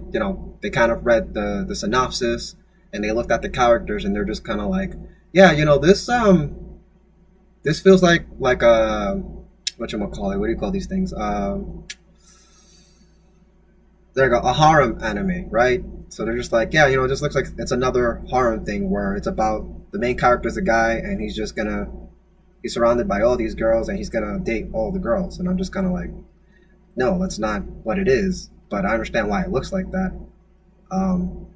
they kind of read the synopsis and they looked at the characters and they're just kind of like, yeah, this feels like a what you call it, what do you call these things, there you go, a harem anime, right? So they're just like, yeah, it just looks like it's another harem thing where it's about the main character's a guy and he's surrounded by all these girls and he's gonna date all the girls, and I'm just kind of like, no, that's not what it is. But I understand why it looks like that. Um,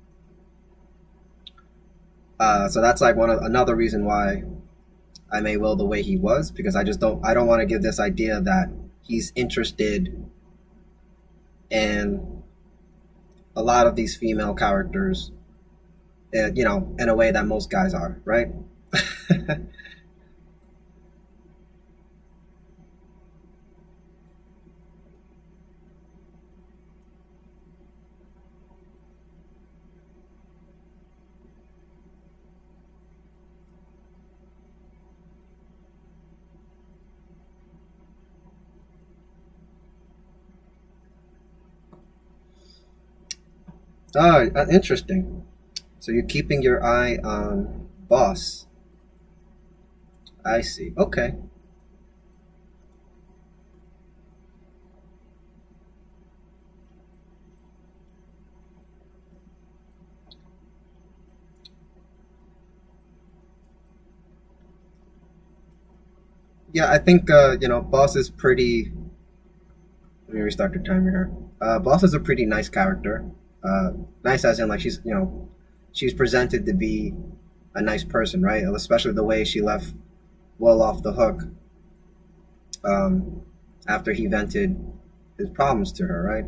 so that's like another reason why I made Will the way he was, because I don't want to give this idea that he's interested in a lot of these female characters, in a way that most guys are, right? Interesting. So you're keeping your eye on Boss. I see. Okay. Yeah, I think Boss is pretty. Let me restart the timer here. Boss is a pretty nice character. Nice as in like she's presented to be a nice person, right? Especially the way she left Will off the hook um, after he vented his problems to her, right?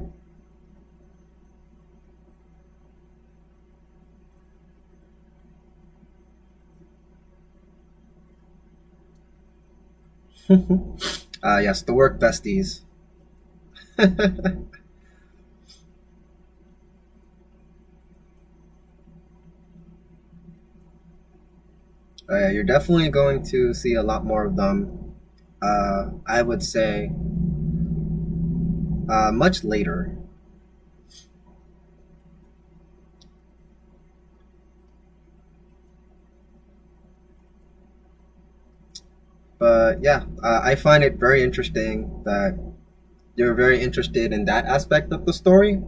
Yes, the work besties. Yeah, you're definitely going to see a lot more of them. I would say much later. But yeah, I find it very interesting that you're very interested in that aspect of the story.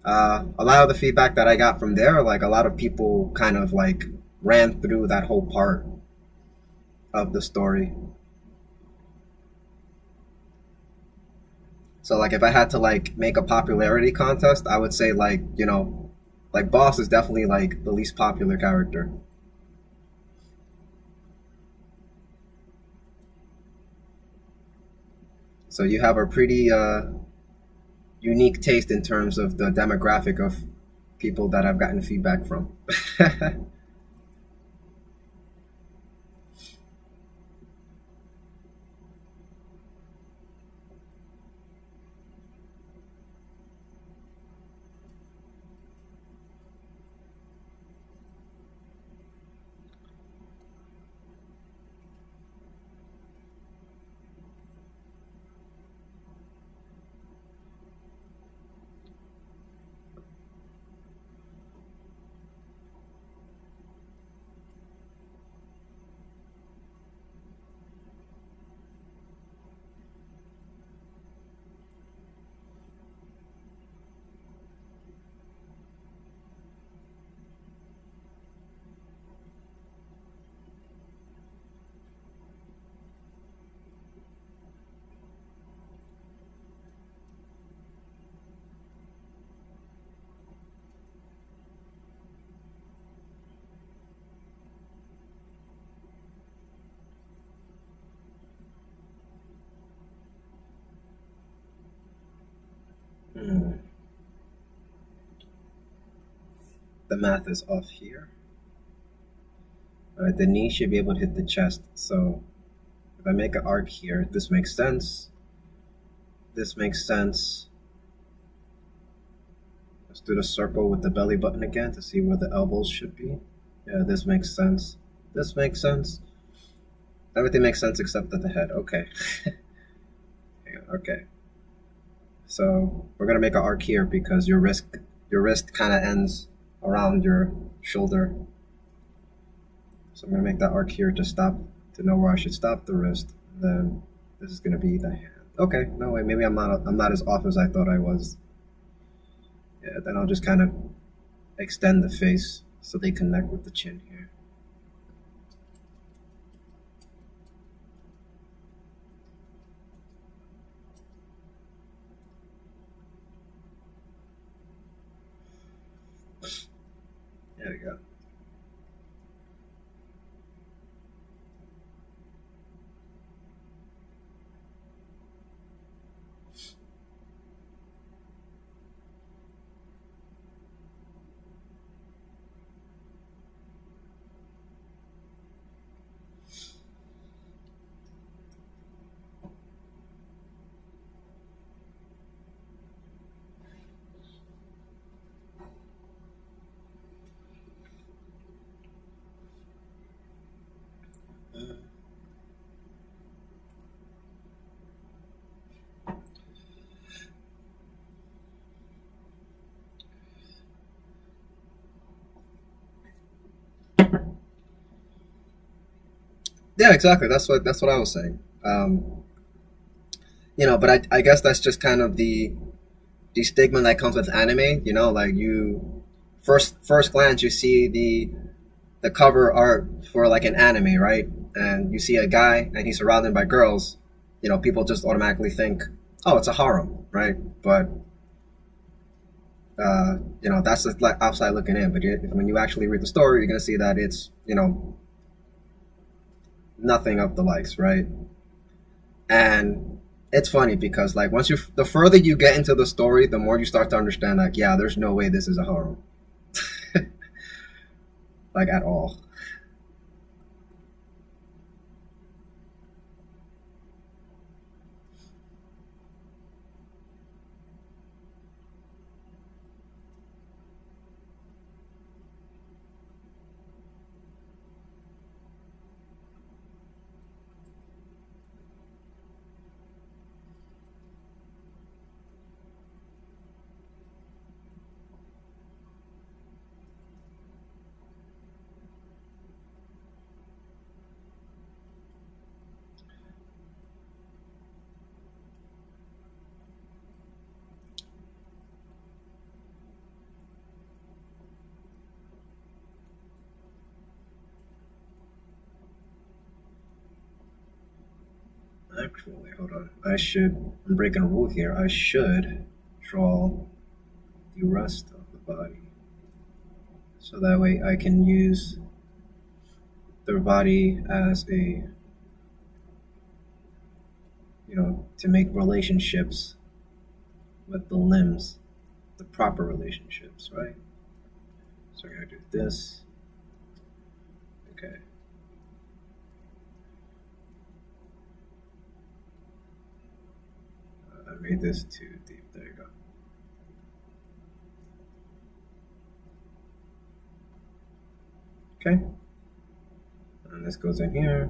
A lot of the feedback that I got from there, like a lot of people kind of like ran through that whole part of the story. So like if I had to like make a popularity contest, I would say like, like Boss is definitely like the least popular character. So you have a pretty unique taste in terms of the demographic of people that I've gotten feedback from. Hmm. The math is off here. All right, the knee should be able to hit the chest. So if I make an arc here, this makes sense. This makes sense. Let's do the circle with the belly button again to see where the elbows should be. Yeah, this makes sense. This makes sense. Everything makes sense except at the head. Okay. Yeah, okay. So we're gonna make an arc here because your wrist kind of ends around your shoulder. So I'm gonna make that arc here to know where I should stop the wrist. And then this is gonna be the hand. Okay, no way. Maybe I'm not as off as I thought I was. Yeah. Then I'll just kind of extend the face so they connect with the chin here. There we go. Yeah, exactly. That's what I was saying. But I guess that's just kind of the stigma that comes with anime. Like you first glance you see the cover art for like an anime, right? And you see a guy and he's surrounded by girls. People just automatically think, oh, it's a harem, right? But that's just like outside looking in. But when you actually read the story, you're gonna see that it's nothing of the likes, right? And it's funny because like the further you get into the story, the more you start to understand like, yeah, there's no way this is a harem, like at all. Actually, hold on. I'm breaking a rule here. I should draw the rest of the body. So that way I can use their body as a, to make relationships with the limbs, the proper relationships, right? So I'm going to do this. Okay. I made this too deep. There you go. Okay. And this goes in here.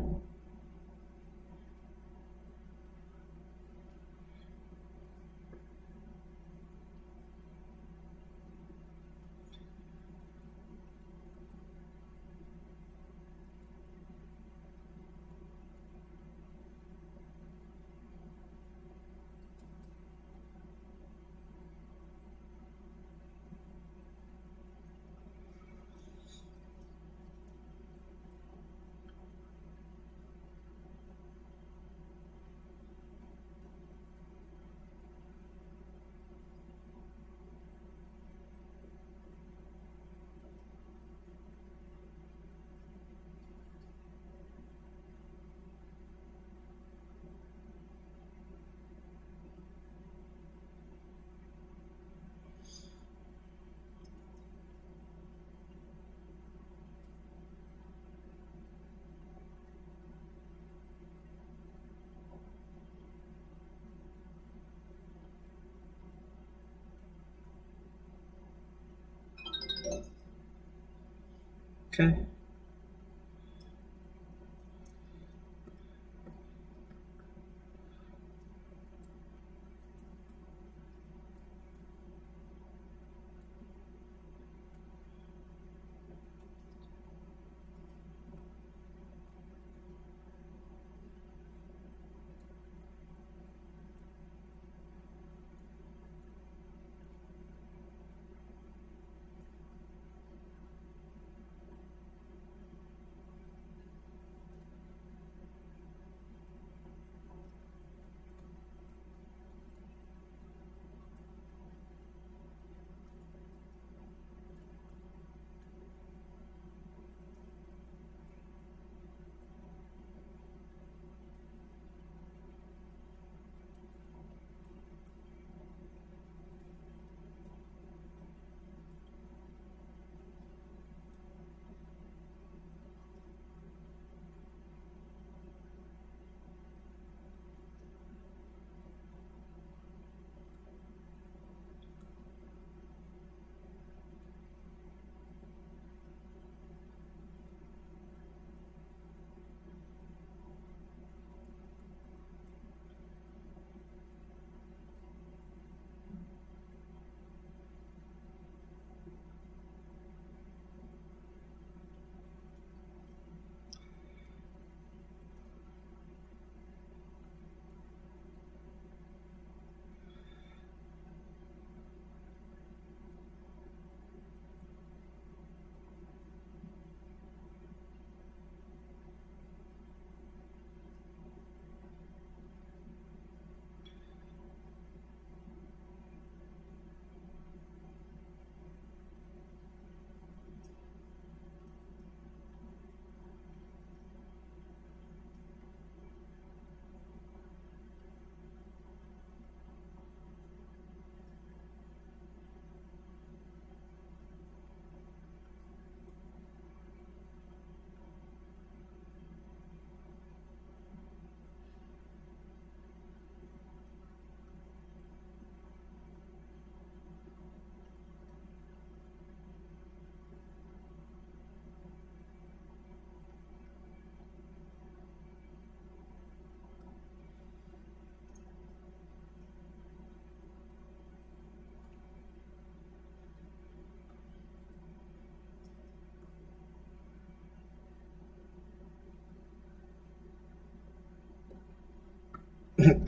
Okay.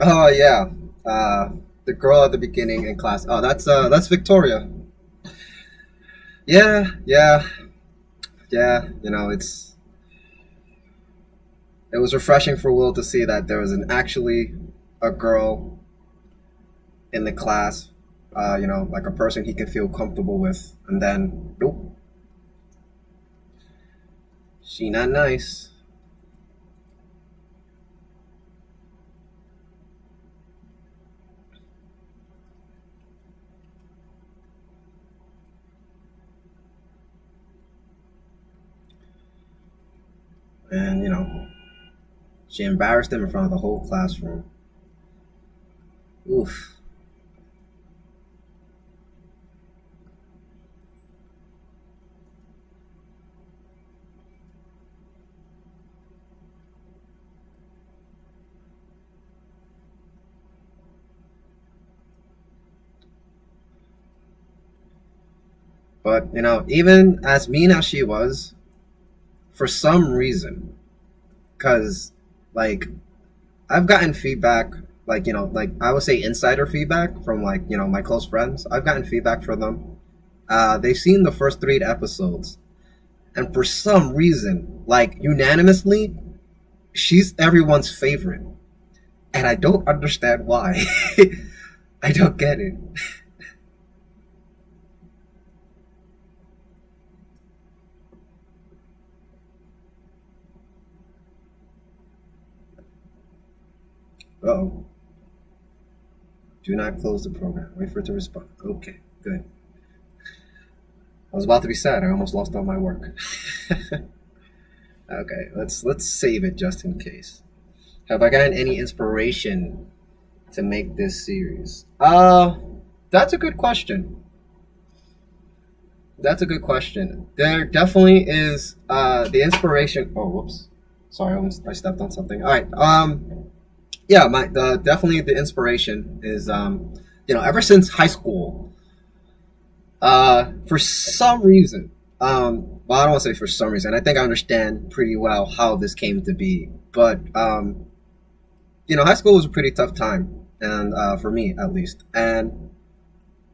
Oh yeah. Uh, the girl at the beginning in class. Oh, that's Victoria. Yeah, yeah, yeah. It's it was refreshing for Will to see that there was an actually a girl in the class, like a person he can feel comfortable with, and then nope, she not nice. And she embarrassed him in front of the whole classroom. Oof. But even as mean as she was, for some reason, because like I've gotten feedback, like I would say insider feedback from my close friends. I've gotten feedback from them. They've seen the first three episodes, and for some reason, like unanimously, she's everyone's favorite, and I don't understand why. I don't get it. Oh, do not close the program. Wait for it to respond. Okay, good. I was about to be sad. I almost lost all my work. Okay, let's save it just in case. Have I gotten any inspiration to make this series? That's a good question. That's a good question. There definitely is the inspiration. Oh, whoops. Sorry, I stepped on something. All right. Yeah, my the definitely the inspiration is ever since high school. For some reason, well, I don't want to say for some reason. I think I understand pretty well how this came to be. But high school was a pretty tough time, and for me at least. And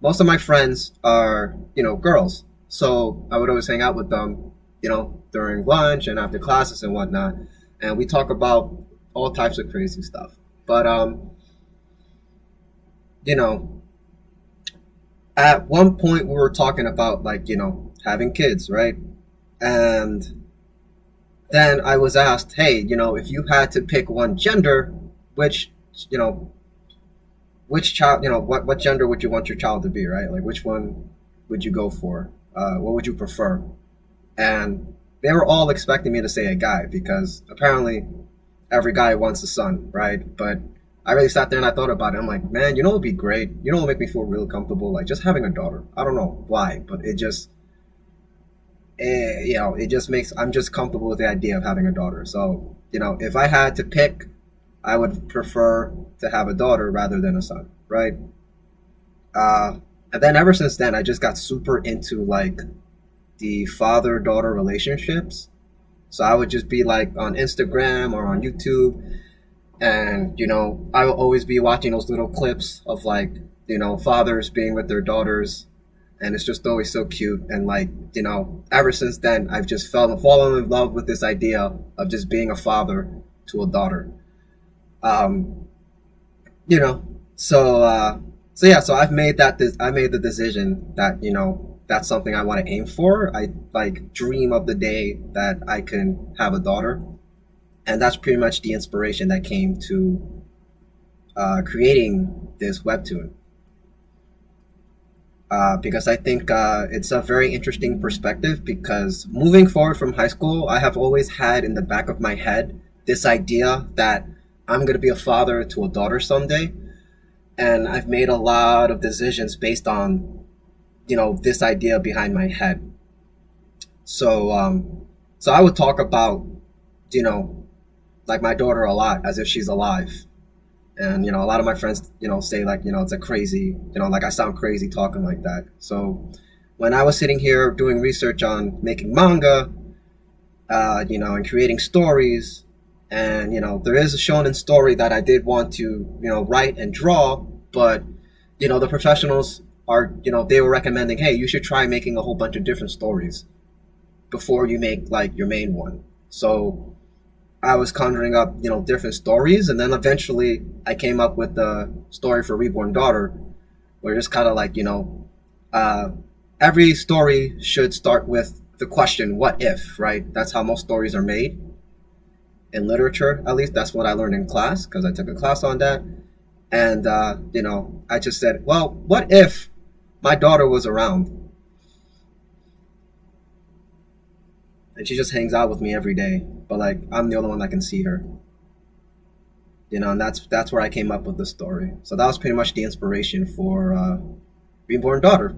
most of my friends are girls, so I would always hang out with them, during lunch and after classes and whatnot, and we talk about all types of crazy stuff. But you know, at one point we were talking about having kids, right? And then I was asked, hey, if you had to pick one gender, which you know which child, what gender would you want your child to be, right? Like which one would you go for? What would you prefer? And they were all expecting me to say a guy because apparently every guy wants a son, right? But I really sat there and I thought about it. I'm like, man, it would be great. What would make me feel real comfortable? Like just having a daughter. I don't know why, but it just makes, I'm just comfortable with the idea of having a daughter. So, if I had to pick, I would prefer to have a daughter rather than a son, right? And then ever since then, I just got super into the father daughter relationships. So I would just be like on Instagram or on YouTube, and I will always be watching those little clips of fathers being with their daughters, and it's just always so cute. And ever since then, I've just fallen in love with this idea of just being a father to a daughter. Um, you know, so yeah, so I made the decision that that's something I want to aim for. I dream of the day that I can have a daughter, and that's pretty much the inspiration that came to creating this webtoon. Because I think it's a very interesting perspective. Because moving forward from high school, I have always had in the back of my head this idea that I'm going to be a father to a daughter someday. And I've made a lot of decisions based on, this idea behind my head. So I would talk about, you know, my daughter a lot as if she's alive. And a lot of my friends say it's a crazy, I sound crazy talking like that. So when I was sitting here doing research on making manga, and creating stories, and there is a shonen story that I did want to write and draw, but the professionals are they were recommending, hey, you should try making a whole bunch of different stories before you make your main one. So I was conjuring up, different stories, and then eventually I came up with the story for Reborn Daughter, where it's kind of like, uh, every story should start with the question, what if, right? That's how most stories are made in literature, at least. That's what I learned in class because I took a class on that. And, I just said, well, what if my daughter was around and she just hangs out with me every day, but like I'm the only one that can see her? And that's where I came up with the story. So that was pretty much the inspiration for Reborn Daughter.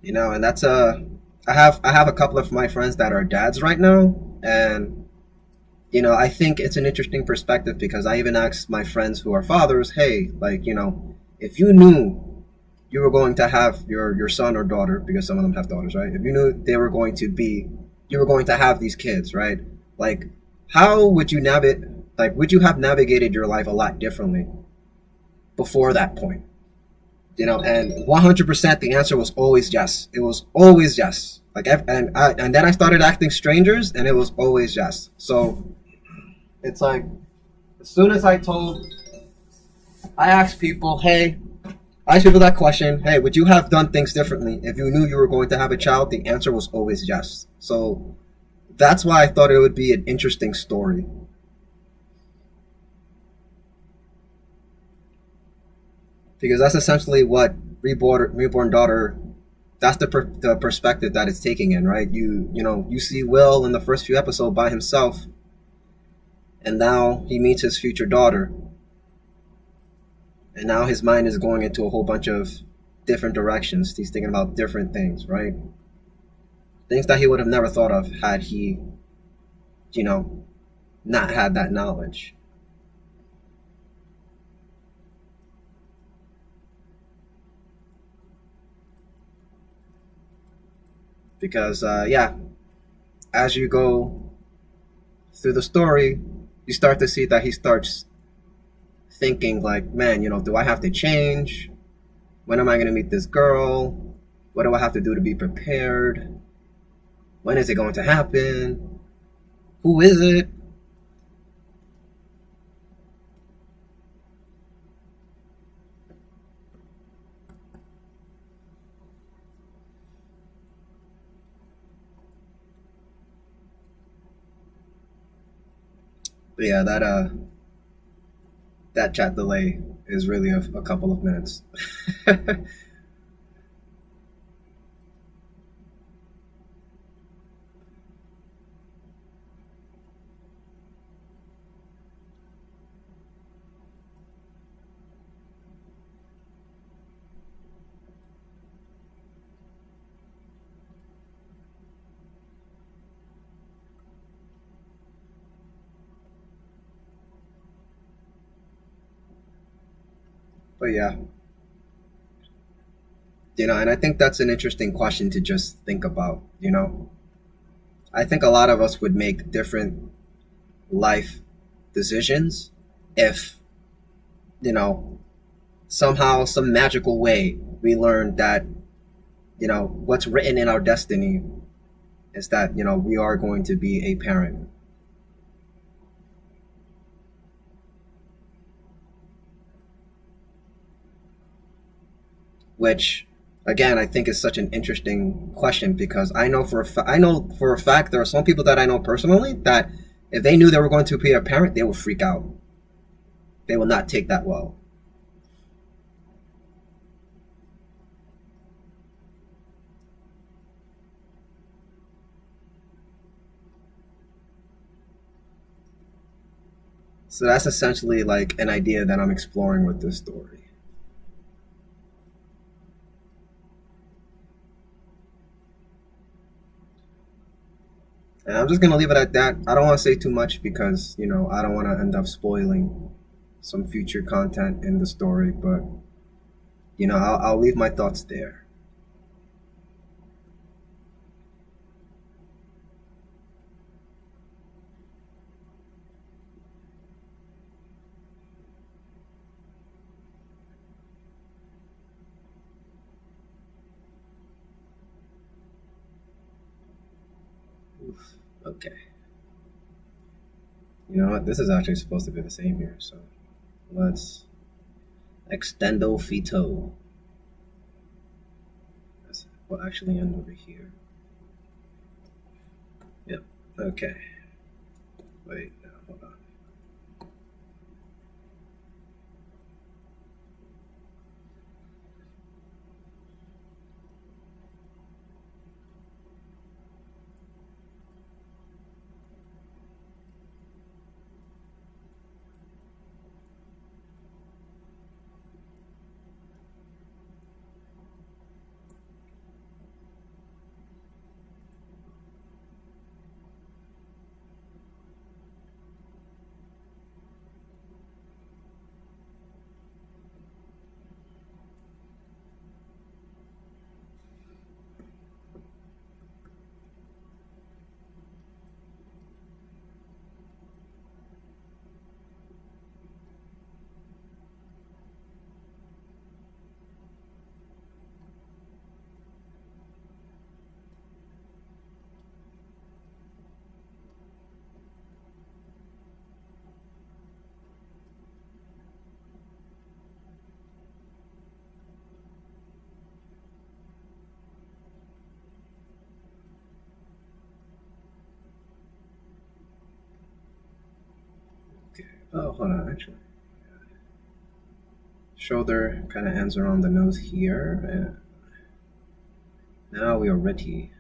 And that's I have a couple of my friends that are dads right now, and I think it's an interesting perspective because I even asked my friends who are fathers, hey, like, if you knew you were going to have your son or daughter, because some of them have daughters, right? If you knew you were going to have these kids, right? Like, how would you navigate? Like, would you have navigated your life a lot differently before that point? And 100% the answer was always yes. It was always yes. Like, and then I started acting strangers, and it was always yes. So it's like, as soon as I asked people, hey, I asked people that question, hey, would you have done things differently if you knew you were going to have a child? The answer was always yes. So that's why I thought it would be an interesting story, because that's essentially what Reborn Daughter. That's the perspective that it's taking in, right? You see Will in the first few episodes by himself, and now he meets his future daughter, and now his mind is going into a whole bunch of different directions. He's thinking about different things, right? Things that he would have never thought of had he, you know, not had that knowledge. Because yeah, as you go through the story, you start to see that he starts thinking like, man, do I have to change? When am I going to meet this girl? What do I have to do to be prepared? When is it going to happen? Who is it? But yeah, that chat delay is really a couple of minutes. But yeah, and I think that's an interesting question to just think about. I think a lot of us would make different life decisions if, you know, somehow, some magical way, we learned that, what's written in our destiny is that, we are going to be a parent. Which, again, I think is such an interesting question because I know for a fact there are some people that I know personally that if they knew they were going to be a parent, they will freak out. They will not take that well. So that's essentially like an idea that I'm exploring with this story. And I'm just gonna leave it at that. I don't want to say too much because I don't want to end up spoiling some future content in the story. But I'll leave my thoughts there. Oof. Okay. You know what? This is actually supposed to be the same here, so let's extendo fito. We'll actually end over here. Yep. Okay. Wait. No, hold on. Okay. Oh, hold on. Actually, shoulder kind of ends around the nose here. And now we are ready.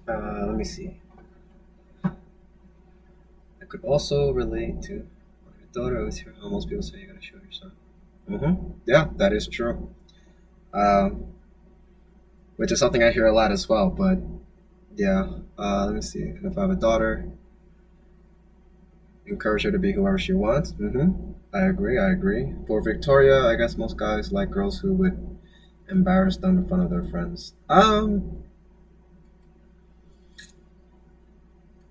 Let me see. I could also relate to your daughter. I always hear how most people say you gotta show your son. Yeah, that is true. Um, which is something I hear a lot as well. But yeah, let me see. And if I have a daughter, encourage her to be whoever she wants. I agree. I agree. For Victoria, I guess most guys like girls who would embarrass them in front of their friends.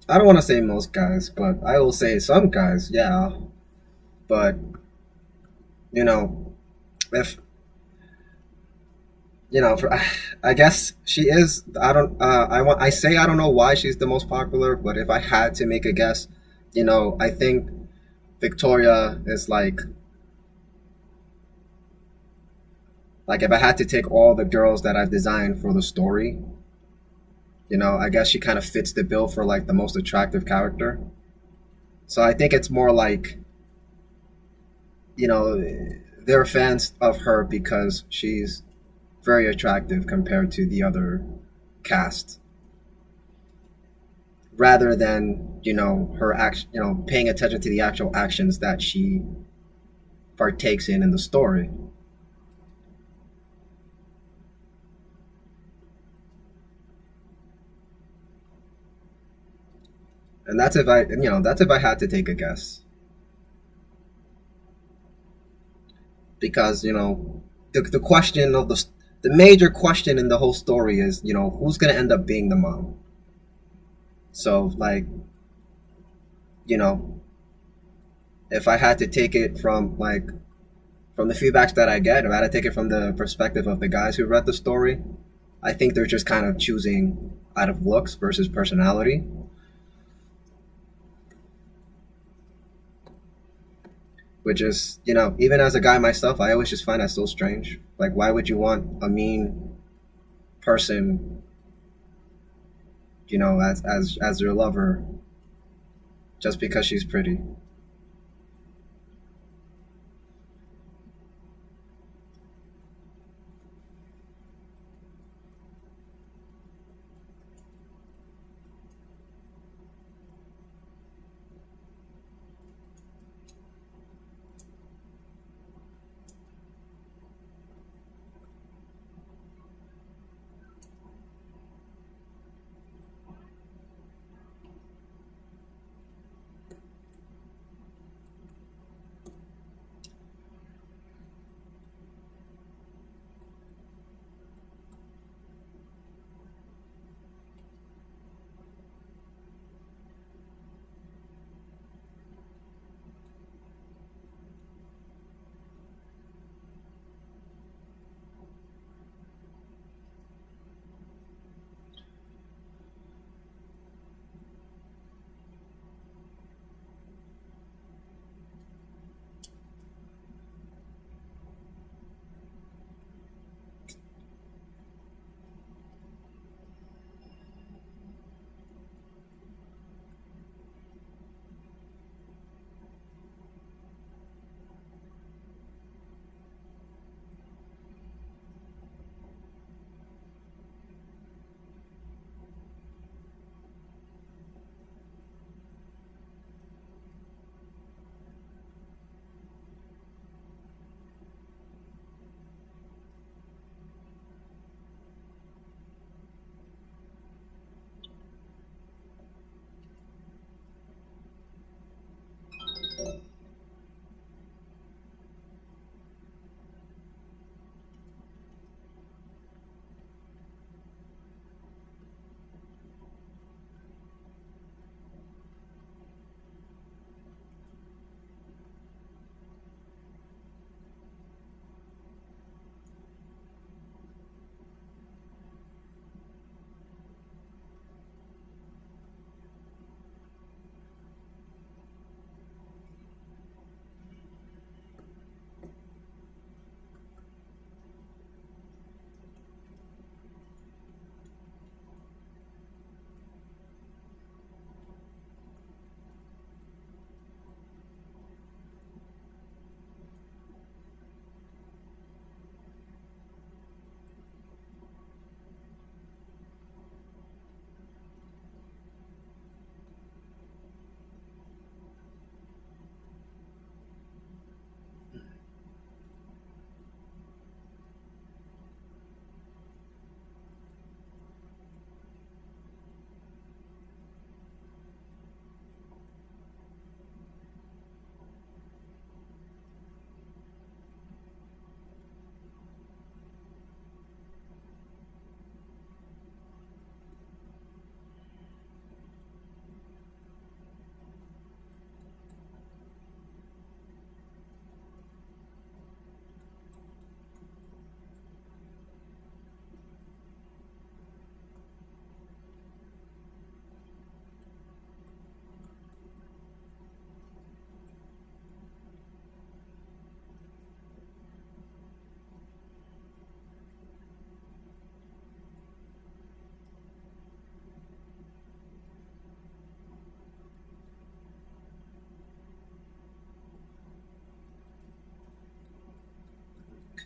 I don't want to say most guys, but I will say some guys. Yeah, but you know, if for, I guess she is. I don't. I say I don't know why she's the most popular, but if I had to make a guess, I think Victoria is like if I had to take all the girls that I've designed for the story, I guess she kind of fits the bill for like the most attractive character. So I think it's more like, you know, they're fans of her because she's very attractive compared to the other cast, rather than her action, paying attention to the actual actions that she partakes in the story. And that's if I had to take a guess, because the question of the major question in the whole story is, who's gonna end up being the mom. So like, you know if I had to take it from the feedbacks that I get, if I had to take it from the perspective of the guys who read the story, I think they're just kind of choosing out of looks versus personality. Which is, even as a guy myself, I always just find that so strange. Like, why would you want a mean person, as your lover, just because she's pretty?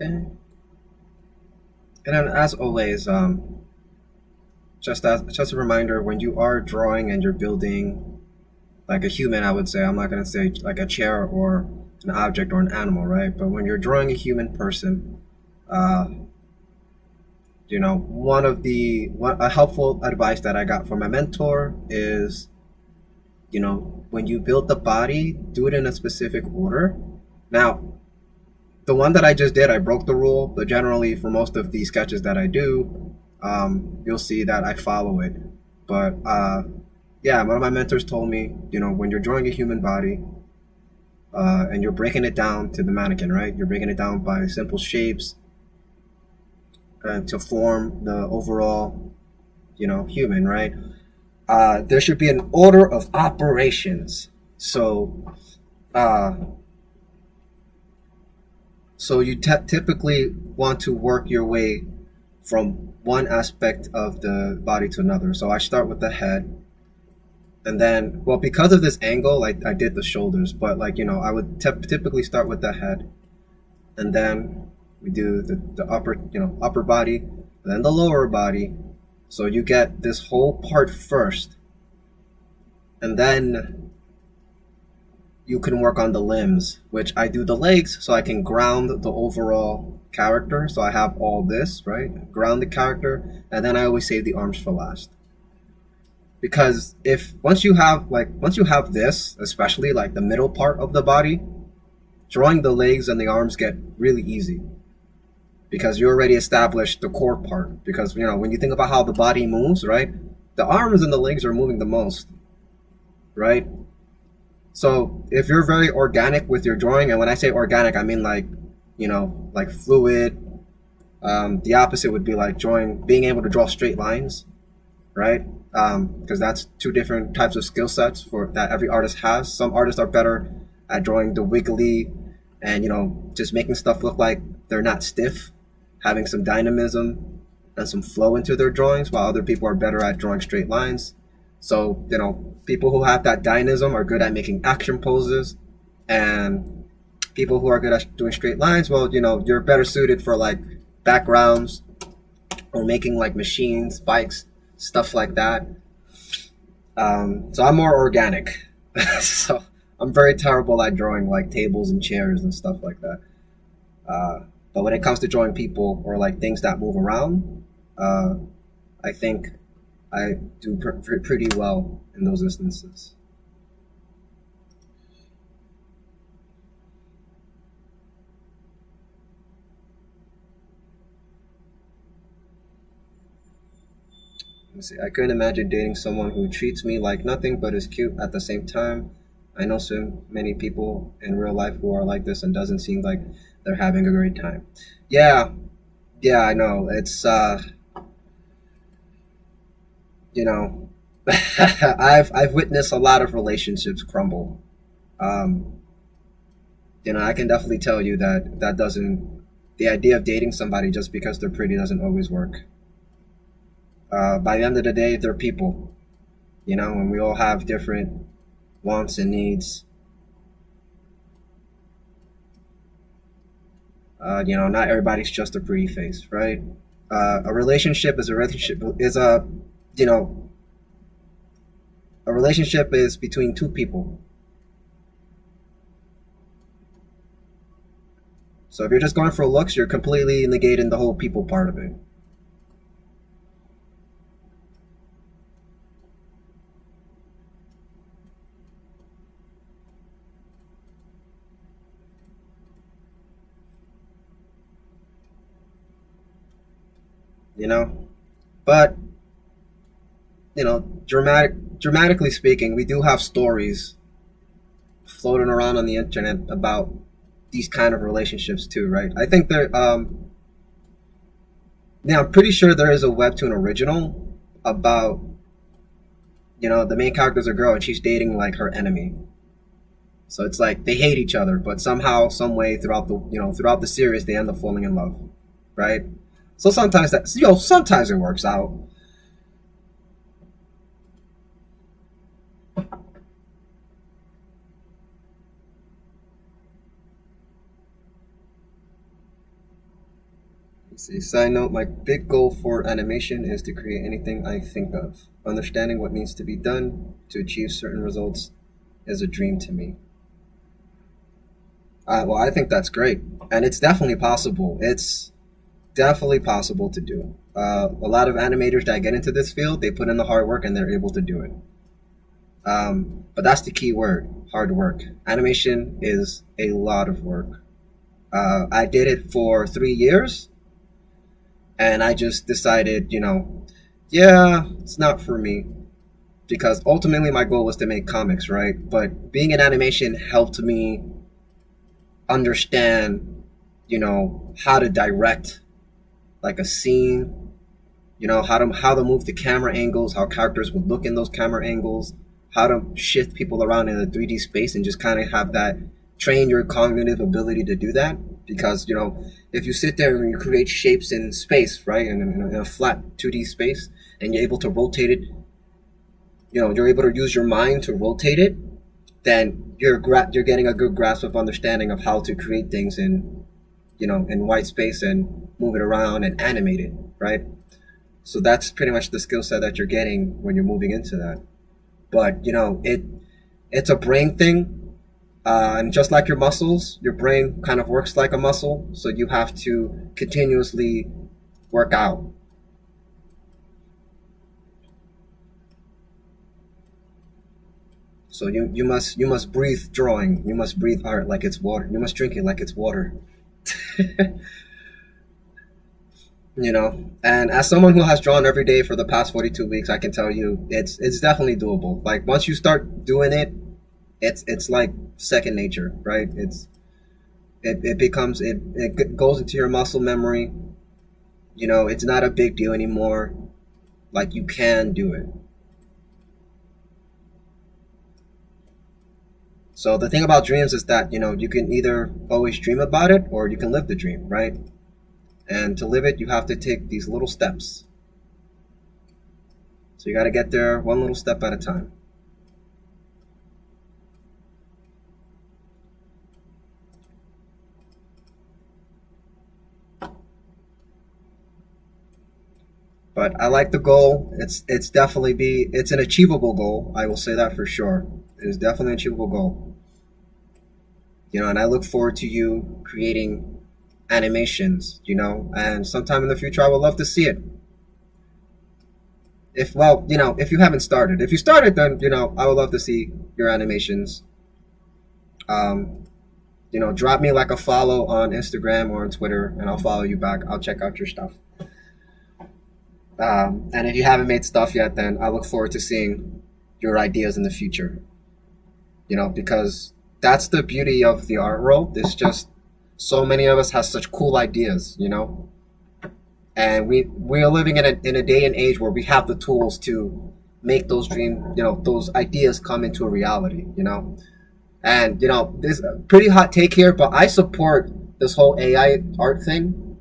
Okay. And then, as always, just a reminder: when you are drawing and you're building like a human, I would say, I'm not gonna say like a chair or an object or an animal, right? But when you're drawing a human person, uh, a helpful advice that I got from my mentor is, when you build the body, do it in a specific order. Now, the one that I just did, I broke the rule, but generally for most of the sketches that I do, you'll see that I follow it. But yeah, one of my mentors told me, when you're drawing a human body, and you're breaking it down to the mannequin, right? You're breaking it down by simple shapes to form the overall, human, right? There should be an order of operations. So, uh, so you typically want to work your way from one aspect of the body to another. So I start with the head, and then, well, because of this angle, I did the shoulders, but I would typically start with the head, and then we do the upper, upper body, then the lower body. So you get this whole part first, and then you can work on the limbs, which I do the legs so I can ground the overall character. So I have all this, right? Ground the character, and then I always save the arms for last. Because if once you have this, especially like the middle part of the body, drawing the legs and the arms get really easy because you already established the core part. Because when you think about how the body moves, right? The arms and the legs are moving the most, right? So if you're very organic with your drawing, and when I say organic, I mean like fluid. The opposite would be like being able to draw straight lines, right? Because that's two different types of skill sets for that every artist has. Some artists are better at drawing the wiggly, and just making stuff look like they're not stiff, having some dynamism and some flow into their drawings, while other people are better at drawing straight lines. So, people who have that dynamism are good at making action poses, and people who are good at doing straight lines, well, you're better suited for like backgrounds or making like machines, bikes, stuff like that. So I'm more organic. So I'm very terrible at drawing like tables and chairs and stuff like that. But when it comes to drawing people or like things that move around, uh, I think I do pretty well in those instances. Let me see. I couldn't imagine dating someone who treats me like nothing but is cute at the same time. I know so many people in real life who are like this and doesn't seem like they're having a great time. Yeah, yeah, I know. It's you know, I've witnessed a lot of relationships crumble. Um, I can definitely tell you that that doesn't. The idea of dating somebody just because they're pretty doesn't always work. By the end of the day, they're people, and we all have different wants and needs. Not everybody's just a pretty face, right? You know, a relationship is between two people. So if you're just going for looks, you're completely negating the whole people part of it. You know, but dramatically speaking, we do have stories floating around on the internet about these kind of relationships too, right? I think yeah, I'm pretty sure there is a webtoon original about the main character's a girl and she's dating like her enemy. So it's like they hate each other, but somehow, some way, throughout the series, they end up falling in love, right? So sometimes it works out. See, side note, my big goal for animation is to create anything I think of. Understanding what needs to be done to achieve certain results is a dream to me. Well, I think that's great. And it's definitely possible. It's definitely possible to do. A lot of animators that get into this field, they put in the hard work and they're able to do it. But that's the key word, hard work. Animation is a lot of work. I did it for 3 years and I just decided, yeah, it's not for me. Because ultimately my goal was to make comics, right? But being in animation helped me understand, how to direct like a scene, how to move the camera angles, how characters would look in those camera angles, how to shift people around in a 3D space and just kind of have that train your cognitive ability to do that. Because if you sit there and you create shapes in space, right, in a flat 2D space, and you're able to rotate it, you're able to use your mind to rotate it, then you're getting a good grasp of understanding of how to create things in white space and move it around and animate it, right? So that's pretty much the skill set that you're getting when you're moving into that. But it's a brain thing, and just like your muscles, your brain kind of works like a muscle. So you have to continuously work out. So you must breathe drawing. You must breathe art like it's water. You must drink it like it's water. And as someone who has drawn every day for the past 42 weeks, I can tell you it's definitely doable. Like once you start doing it, it's like second nature, right? It goes into your muscle memory. It's not a big deal anymore. Like you can do it. So the thing about dreams is that you can either always dream about it or you can live the dream, right? And to live it, you have to take these little steps. So you got to get there one little step at a time. But I like the goal. It's an achievable goal. I will say that for sure. It is definitely an achievable goal. And I look forward to you creating animations, and sometime in the future I would love to see it. If you haven't started. If you started, then I would love to see your animations. Um, drop me like a follow on Instagram or on Twitter and I'll follow you back. I'll check out your stuff. And if you haven't made stuff yet, then I look forward to seeing your ideas in the future. Because that's the beauty of the art world. It's just so many of us have such cool ideas, and we are living in a day and age where we have the tools to make those ideas come into a reality, And there's a pretty hot take here, but I support this whole AI art thing.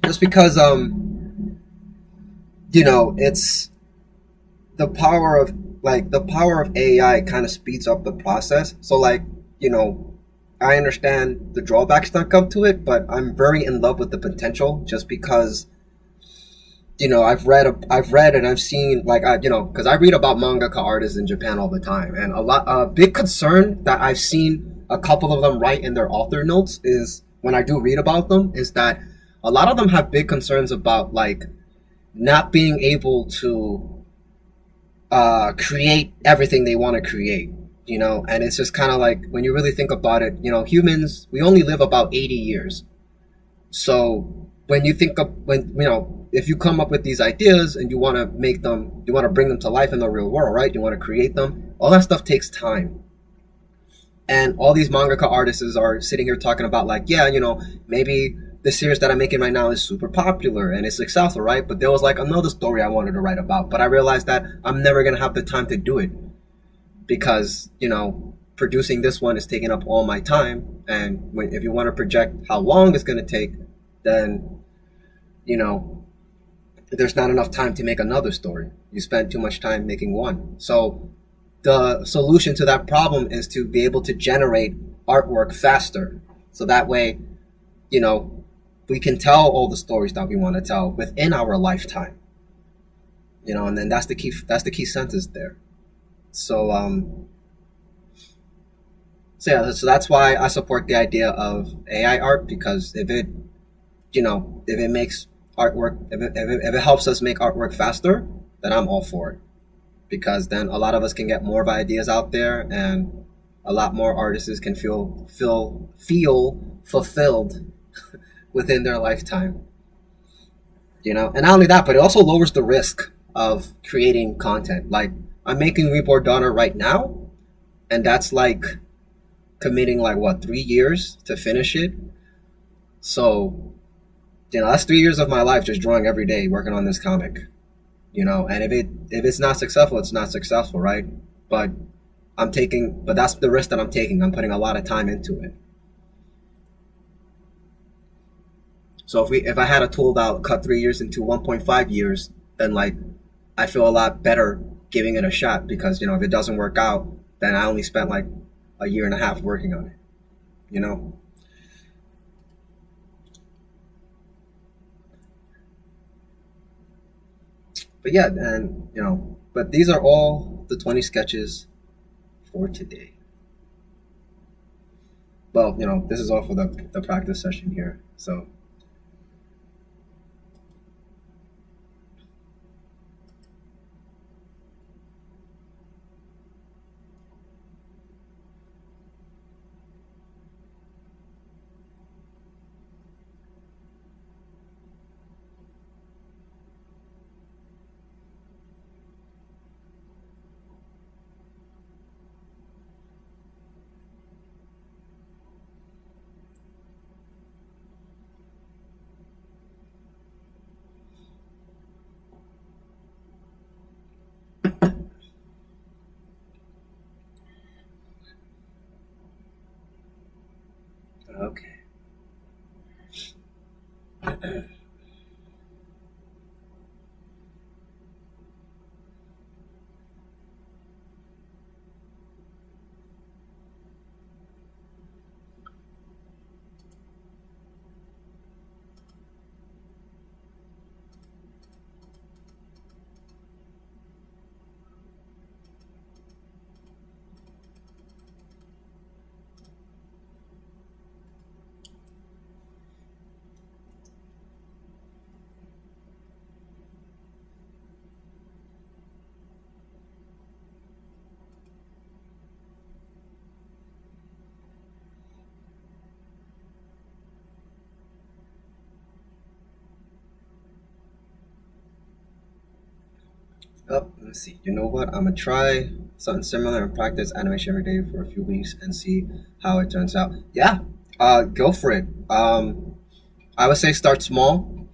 Just because it's the power of AI kind of speeds up the process. So I understand the drawbacks that come to it, but I'm very in love with the potential just because I've read and I've seen because I read about mangaka artists in Japan all the time, and a big concern that I've seen a couple of them write in their author notes is when I do read about them is that a lot of them have big concerns about not being able to create everything they want to create, and it's just kind of like when you really think about it, humans, we only live about 80 years. So when you think of if you come up with these ideas and you want to bring them to life in the real world, right? You want to create them, all that stuff takes time. And all these mangaka artists are sitting here talking about maybe the series that I'm making right now is super popular and it's successful, right? But there was another story I wanted to write about, but I realized that I'm never going to have the time to do it because, producing this one is taking up all my time. And if you want to project how long it's going to take, then, there's not enough time to make another story. You spend too much time making one. So the solution to that problem is to be able to generate artwork faster. So that way, you know, we can tell all the stories that we want to tell within our lifetime. And then that's the key sentence there. So so that's why I support the idea of AI art, because if it makes artwork, if it helps us make artwork faster, then I'm all for it, because then a lot of us can get more of ideas out there, and a lot more artists can feel fulfilled within their lifetime. And not only that, but it also lowers the risk of creating content. Like, I'm making Reborn Donner right now, and that's like committing like what, 3 years to finish it. So that's 3 years of my life just drawing every day, working on this comic. And if it's not successful, it's not successful, right? But but that's the risk that I'm taking. I'm putting a lot of time into it. So if I had a tool that would cut 3 years into 1.5 years, then like I feel a lot better giving it a shot, because if it doesn't work out, then I only spent like a year and a half working on it. You know. But yeah, and but these are all the 20 sketches for today. Well, this is all for the practice session here. So okay. Oh, let's see. You know what? I'm gonna try something similar and practice animation every day for a few weeks and see how it turns out. Yeah, go for it. I would say start small.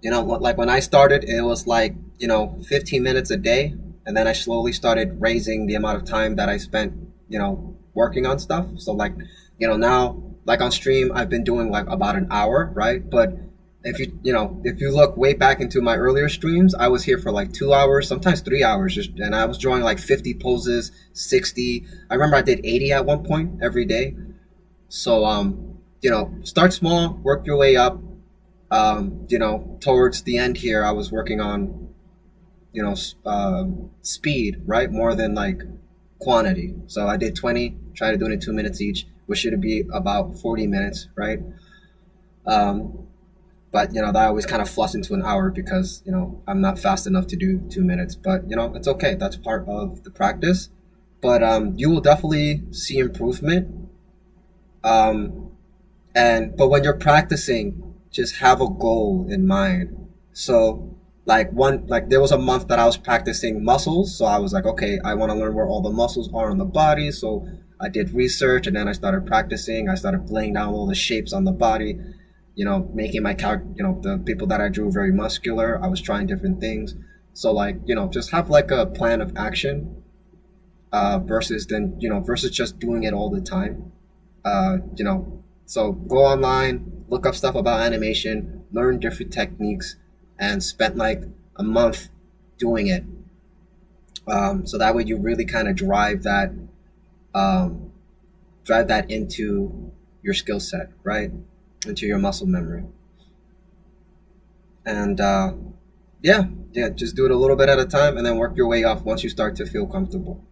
Like when I started, it was like 15 minutes a day, and then I slowly started raising the amount of time that I spent, working on stuff. So like, now, like on stream, I've been doing like about an hour, right? But if you look way back into my earlier streams, I was here for like 2 hours, sometimes 3 hours, and I was drawing like 50 poses, 60. I remember I did 80 at one point every day. So start small, work your way up. Towards the end here, I was working on speed, right, more than like quantity. So I did 20, try to do it in 2 minutes each, which should be about 40 minutes, right? Um, but that always kind of flush into an hour, because I'm not fast enough to do 2 minutes. But it's okay. That's part of the practice. But you will definitely see improvement. Um, but when you're practicing, just have a goal in mind. So like there was a month that I was practicing muscles, so I was like, okay, I want to learn where all the muscles are on the body. So I did research, and then I started practicing. I started laying down all the shapes on the body, making my character, the people that I drew very muscular. I was trying different things. So like, just have like a plan of action, versus just doing it all the time. So go online, look up stuff about animation, learn different techniques, and spend like a month doing it. So that way you really kind of um, drive that into your skill set, right? into your muscle memory. And yeah, just do it a little bit at a time and then work your way off once you start to feel comfortable.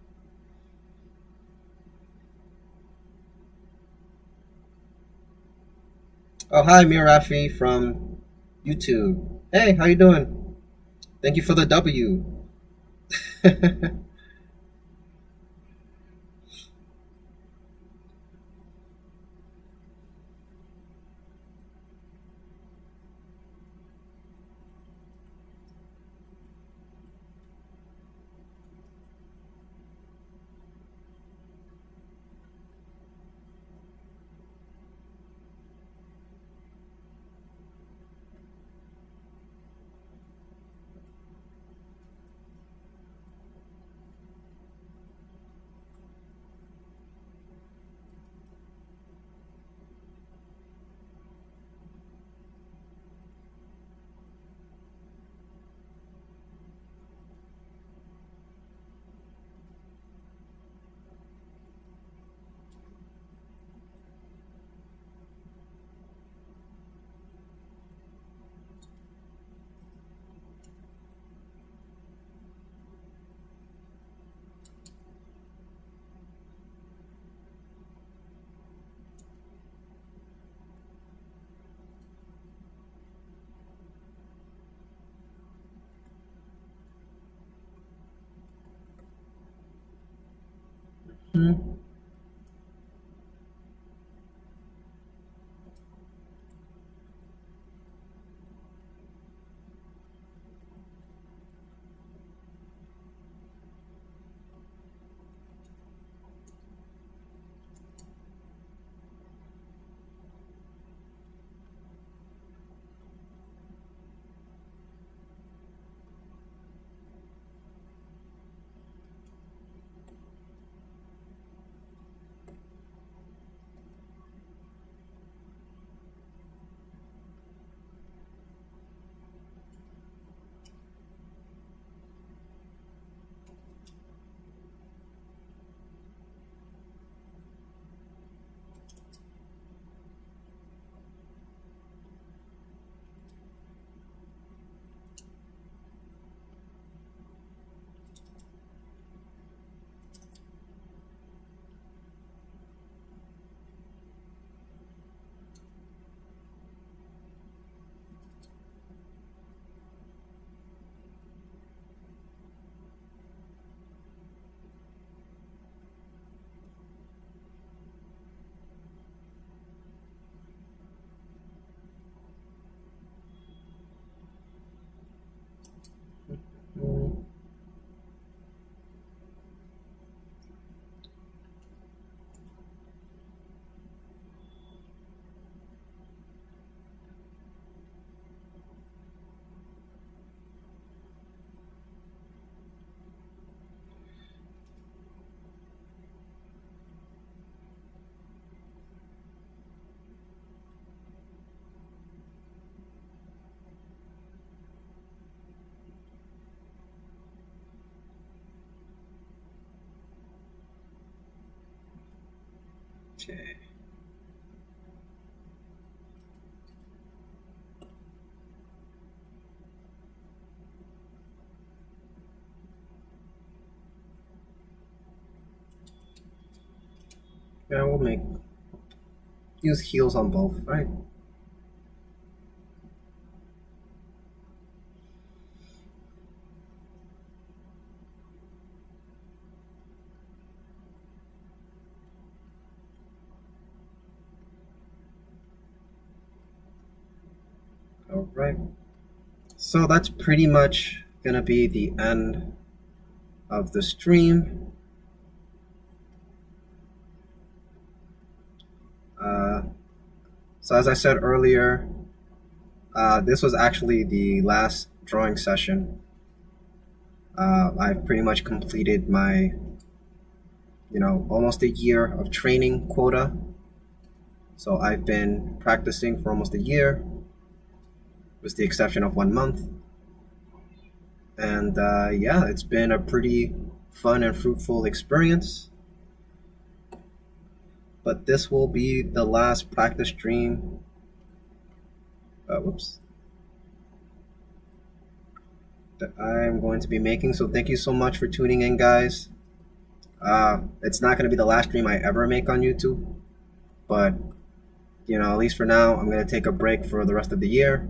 Oh, hi, Mirafi from YouTube. Hey, how you doing? Thank you for the W. Hmm. Okay. Yeah, we'll make use heels on both, right? All right. So that's pretty much gonna be the end of the stream. Uh, so as I said earlier, this was actually the last drawing session. I've pretty much completed my, almost a year of training quota. So I've been practicing for almost a year, with the exception of 1 month. And yeah, it's been a pretty fun and fruitful experience. But this will be the last practice stream whoops, that I'm going to be making. So thank you so much for tuning in, guys. It's not going to be the last stream I ever make on YouTube, but at least for now, I'm going to take a break for the rest of the year.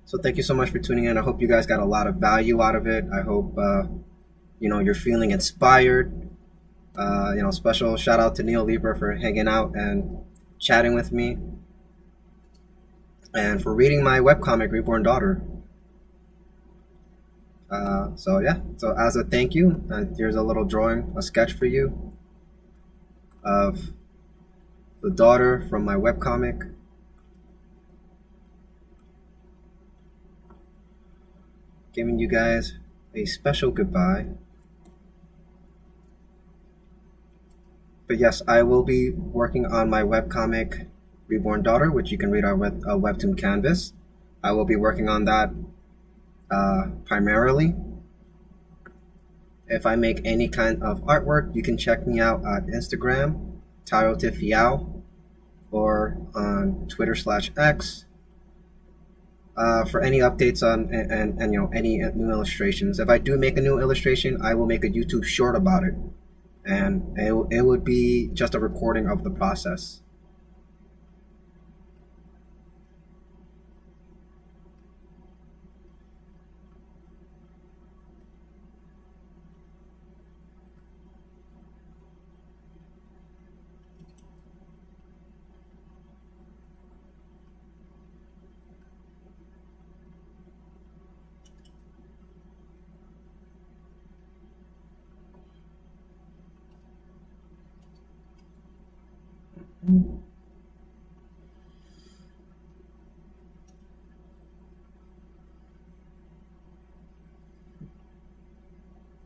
So thank you so much for tuning in. I hope you guys got a lot of value out of it. I hope you're feeling inspired. Special shout out to Neil Lieber for hanging out and chatting with me, and for reading my webcomic Reborn Daughter. So as a thank you, here's a little drawing, a sketch for you of the daughter from my webcomic. Giving you guys a special goodbye. But yes, I will be working on my webcomic Reborn Daughter, which you can read on Webtoon Canvas. I will be working on that primarily. If I make any kind of artwork, you can check me out on Instagram, TaroTiffYao, or on Twitter/X. For any updates on and any new illustrations. If I do make a new illustration, I will make a YouTube short about it, and it would be just a recording of the process.